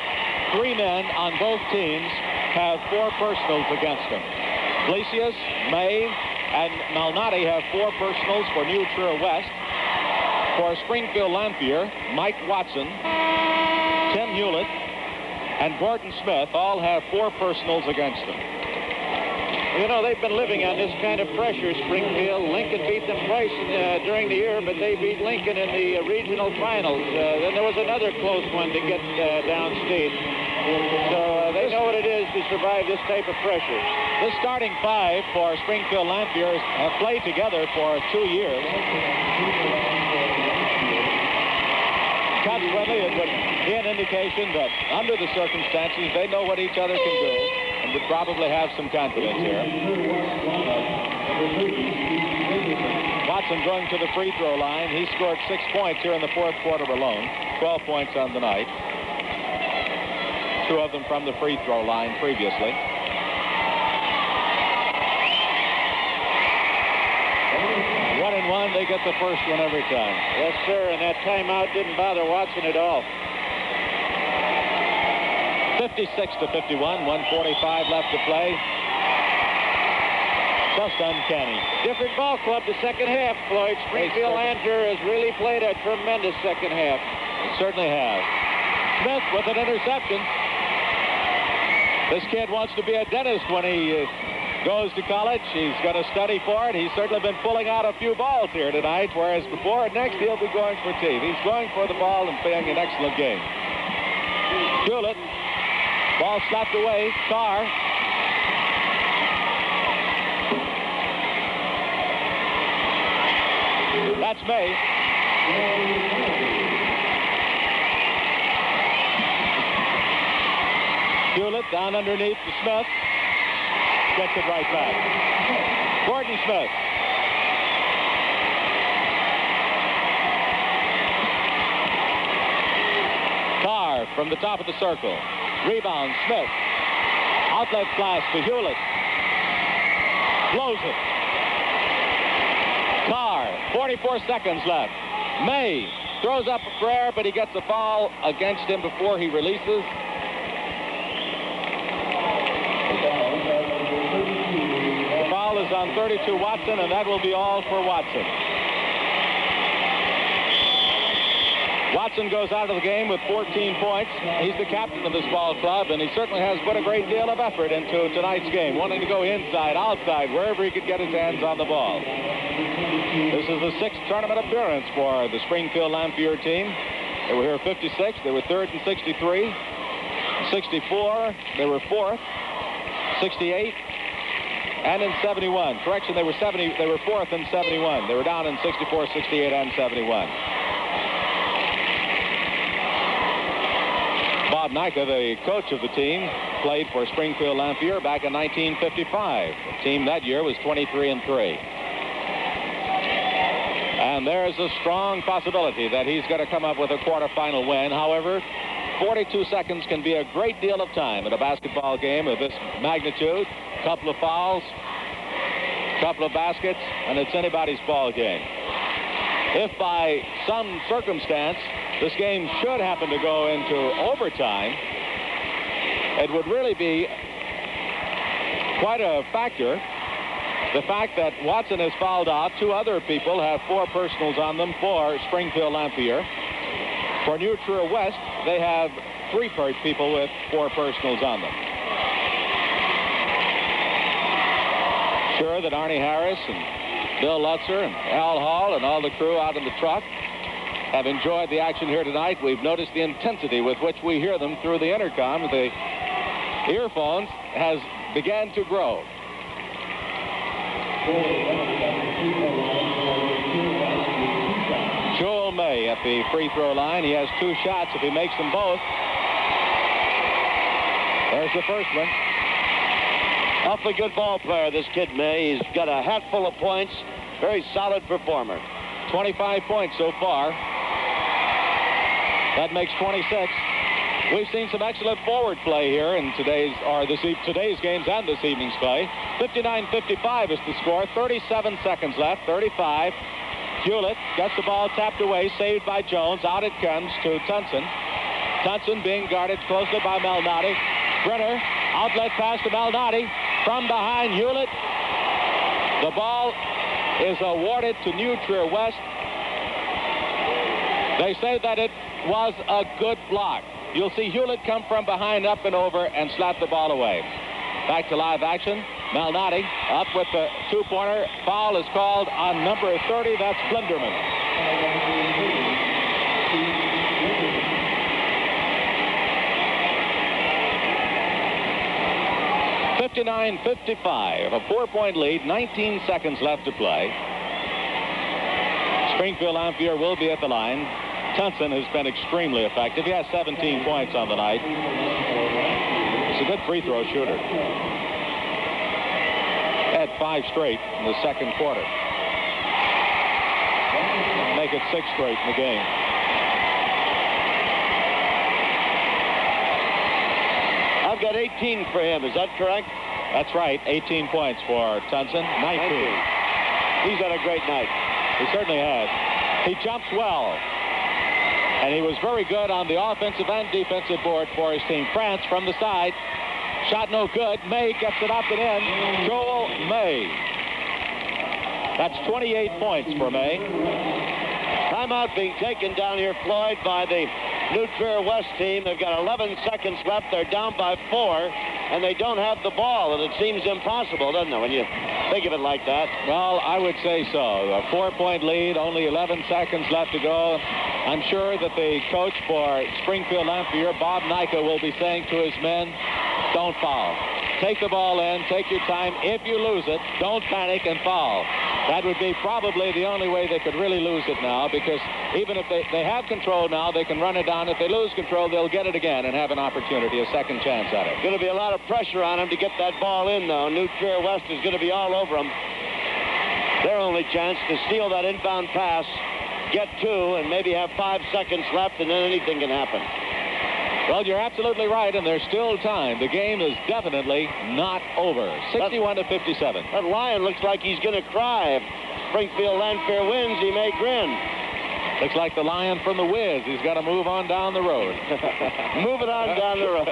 3 men on both teams have 4 personals against them. Blasius, May, and Malnati have 4 personals for New Trier West. For Springfield Lanphier, Mike Watson, Tim Hewlett, and Gordon Smith all have 4 personals against them. You know, they've been living on this kind of pressure, Springfield. Lincoln beat them twice during the year, but they beat Lincoln in the regional finals. Then there was another close one to get downstate. So they know what it is to survive this type of pressure. The starting 5 for Springfield Lanphier have played together for 2 years. Consequently, it would be an indication that under the circumstances, they know what each other can do and would probably have some confidence here. Watson going to the free throw line. He scored 6 points here in the 4th quarter alone. 12 points on the night. 2 of them from the free throw line previously. They get the first one every time. Yes, sir, and that timeout didn't bother Watson at all. 56-51, 1:45 left to play. Just uncanny. Different ball club the second half, Floyd. Springfield Lanphier has really played a tremendous second half. They certainly have. Smith with an interception. This kid wants to be a dentist when he goes to college. He's going to study for it. He's certainly been pulling out a few balls here tonight, whereas before, next he'll be going for teeth. He's going for the ball and playing an excellent game. Hewlett. Ball slapped away. Carr. That's May. Hewlett down underneath to Smith. Gets it right back. Gordon Smith. Carr from the top of the circle. Rebound, Smith. Outlet pass to Hewlett. Blows it. Carr, 44 seconds left. May throws up a prayer, but he gets a foul against him before he releases. The foul is on 32 Watson, and that will be all for Watson. Watson goes out of the game with 14 points. He's the captain of this ball club, and he certainly has put a great deal of effort into tonight's game, wanting to go inside, outside, wherever he could get his hands on the ball. This is the 6th tournament appearance for the Springfield Lanphier team. They were here 56. They were 3rd in 63. 64, they were 4th. 68, and in 71. Correction, they were 4th in 71. They were down in 64, 68, and 71. Bob Nika, the coach of the team, played for Springfield Lanphier back in 1955. The team that year was 23-3. And there's a strong possibility that he's going to come up with a quarterfinal win. However, 42 seconds can be a great deal of time in a basketball game of this magnitude. Couple of fouls, couple of baskets, and it's anybody's ball game. If by some circumstance this game should happen to go into overtime, it would really be quite a factor. The fact that Watson has fouled out, 2 other people have 4 personals on them for Springfield Lanphier. For New Trier West, they have 3 people with 4 personals on them. Sure that Arnie Harris and Bill Lutzer and Al Hall and all the crew out in the truck have enjoyed the action here tonight. We've noticed the intensity with which we hear them through the intercom. The earphones has began to grow. Joel May at the free throw line. He has 2 shots if he makes them both. There's the first one. Awfully good ball player, this kid May. He's got a hat full of points. Very solid performer. 25 points so far. That makes 26. We've seen some excellent forward play here in today's games and this evening's play. 59-55 is the score. 37 seconds left. 35. Hewlett gets the ball tapped away, saved by Jones. Out it comes to Tunson. Tunson being guarded closely by Malnati. Brenner, outlet pass to Malnati. From behind Hewlett. The ball is awarded to New Trier West. They say that it was a good block. You'll see Hewlett come from behind, up and over, and slap the ball away. Back to live action. Malnati up with the 2-pointer. Foul is called on number 30. That's Blinderman. (59-55), a 4-point lead, 19 seconds left to play. Springfield Lanphier will be at the line. Tunson has been extremely effective. He has 17 points on the night. He's a good free throw shooter. Had 5 straight in the second quarter. Make it 6 straight in the game. I've got 18 for him. Is that correct? That's right. 18 points for Tunson. 19. He's had a great night. He certainly has. He jumps well. And he was very good on the offensive and defensive board for his team. France from the side. Shot no good. May gets it up and in. Joel May. That's 28 points for May. Timeout being taken down here, Floyd, by the New Trier West team. They've got 11 seconds left. They're down by 4, and they don't have the ball. And it seems impossible, doesn't it, when you think of it like that? Well, I would say so. A 4-point lead, only 11 seconds left to go. I'm sure that the coach for Springfield Lanphier, Bob Nika, will be saying to his men, don't foul. Take the ball in, take your time. If you lose it, don't panic and foul. That would be probably the only way they could really lose it now, because even if they have control now, they can run it down. If they lose control, they'll get it again and have an opportunity, a second chance at it. Going to be a lot of pressure on them to get that ball in, though. New Trier West is going to be all over them. Their only chance to steal that inbound pass, get 2, and maybe have 5 seconds left, and then anything can happen. Well, you're absolutely right, and there's still time. The game is definitely not over. 61-57. That Lion looks like he's going to cry. If Springfield Lanphier wins, he may grin. Looks like the Lion from the Wiz. He's got to move on down the road. Moving on down the road.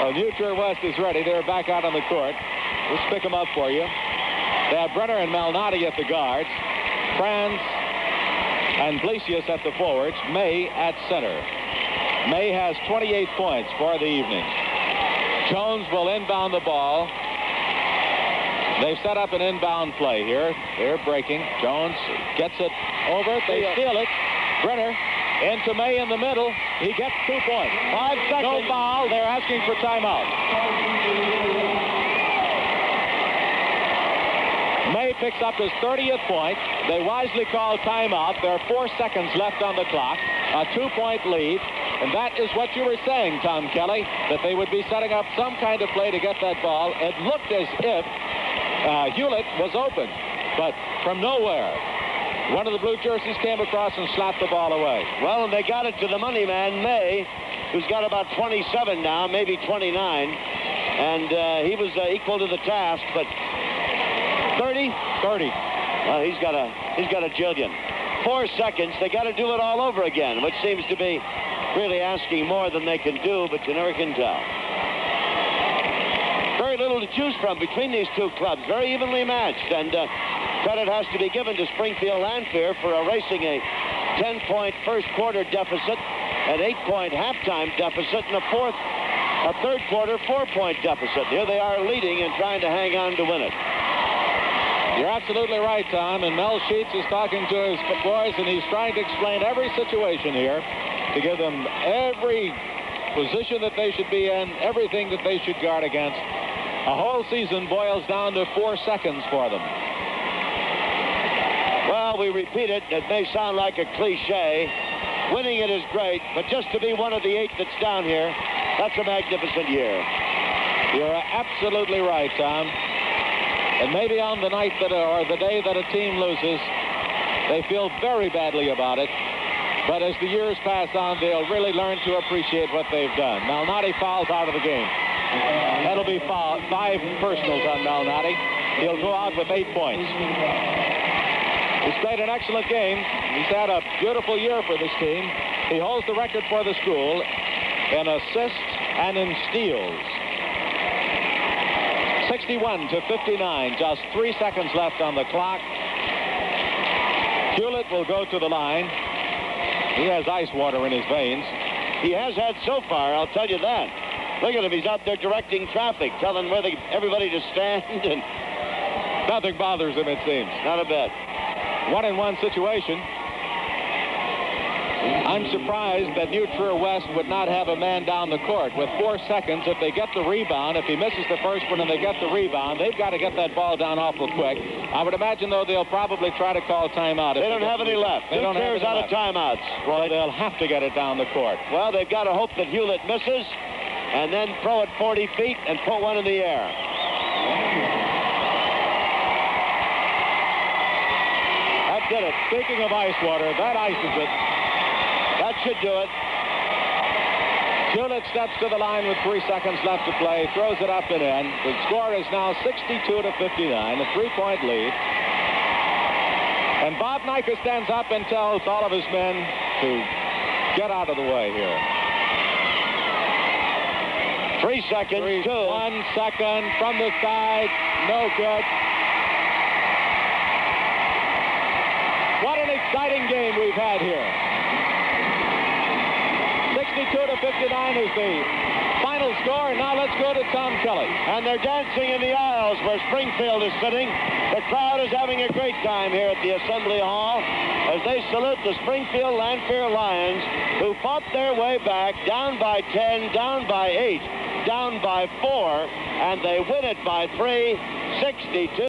Well, New Trier West is ready. They're back out on the court. Let's pick them up for you. They have Brenner and Malnati at the guards. Franz and Blasius at the forwards, May at center. May has 28 points for the evening. Jones will inbound the ball. They've set up an inbound play here. They're breaking. Jones gets it over. They steal it. Brenner into May in the middle. He gets 2 points. 5 seconds. No foul. They're asking for timeout. May picks up his 30th point. They wisely call timeout. There are 4 seconds left on the clock. A 2-point lead. And that is what you were saying, Tom Kelly, that they would be setting up some kind of play to get that ball. It looked as if Hewlett was open, but from nowhere, one of the blue jerseys came across and slapped the ball away. Well, and they got it to the money man, May, who's got about 27 now, maybe 29, and he was equal to the task, but 30? 30. Well, he's got a jillion. 4 seconds. They got to do it all over again, which seems to be really asking more than they can do, but you never can tell. Very little to choose from between these two clubs. Very evenly matched, and credit has to be given to Springfield Lanphier for erasing a 10-point first quarter deficit, an 8-point halftime deficit, and a third quarter 4-point deficit. Here they are leading and trying to hang on to win it. You're absolutely right, Tom, and Mel Sheets is talking to his boys, and he's trying to explain every situation here to give them every position that they should be in, everything that they should guard against. A whole season boils down to 4 seconds for them. Well, we repeat it. It may sound like a cliche. Winning it is great, but just to be one of the 8 that's down here, that's a magnificent year. You're absolutely right, Tom. And maybe on the night or the day that a team loses, they feel very badly about it. But as the years pass on, they'll really learn to appreciate what they've done. Malnati fouls out of the game. That'll be 5 personals on Malnati. He'll go out with 8 points. He's played an excellent game. He's had a beautiful year for this team. He holds the record for the school in assists and in steals. 61-59, just 3 seconds left on the clock. Hewlett will go to the line. He has ice water in his veins. He has had so far, I'll tell you that. Look at him, he's out there directing traffic, telling everybody to stand, and nothing bothers him, it seems. Not a bit. 1-on-1 situation. I'm surprised that New Trier West would not have a man down the court. With 4 seconds, if they get the rebound, if he misses the first one and they get the rebound, they've got to get that ball down awful quick. I would imagine, though, they'll probably try to call timeout. They don't have any left. New Trier's out of timeouts. Well, they'll have to get it down the court. Well, they've got to hope that Hewlett misses and then throw it 40 feet and put one in the air. That did it. Speaking of ice water, that ices it. That should do it. Hewlett steps to the line with 3 seconds left to play, throws it up and in. The score is now 62-59, a 3-point lead. And Bob Nyka stands up and tells all of his men to get out of the way here. 3 seconds, 2. 1 second from the side, no good. What an exciting game we've had here. 62-59 is the final score, and now let's go to Tom Kelly. And they're dancing in the aisles where Springfield is sitting. The crowd is having a great time here at the Assembly Hall as they salute the Springfield Lanphier Lions, who fought their way back, down by 10, down by 8, down by 4, and they win it by 3, 62.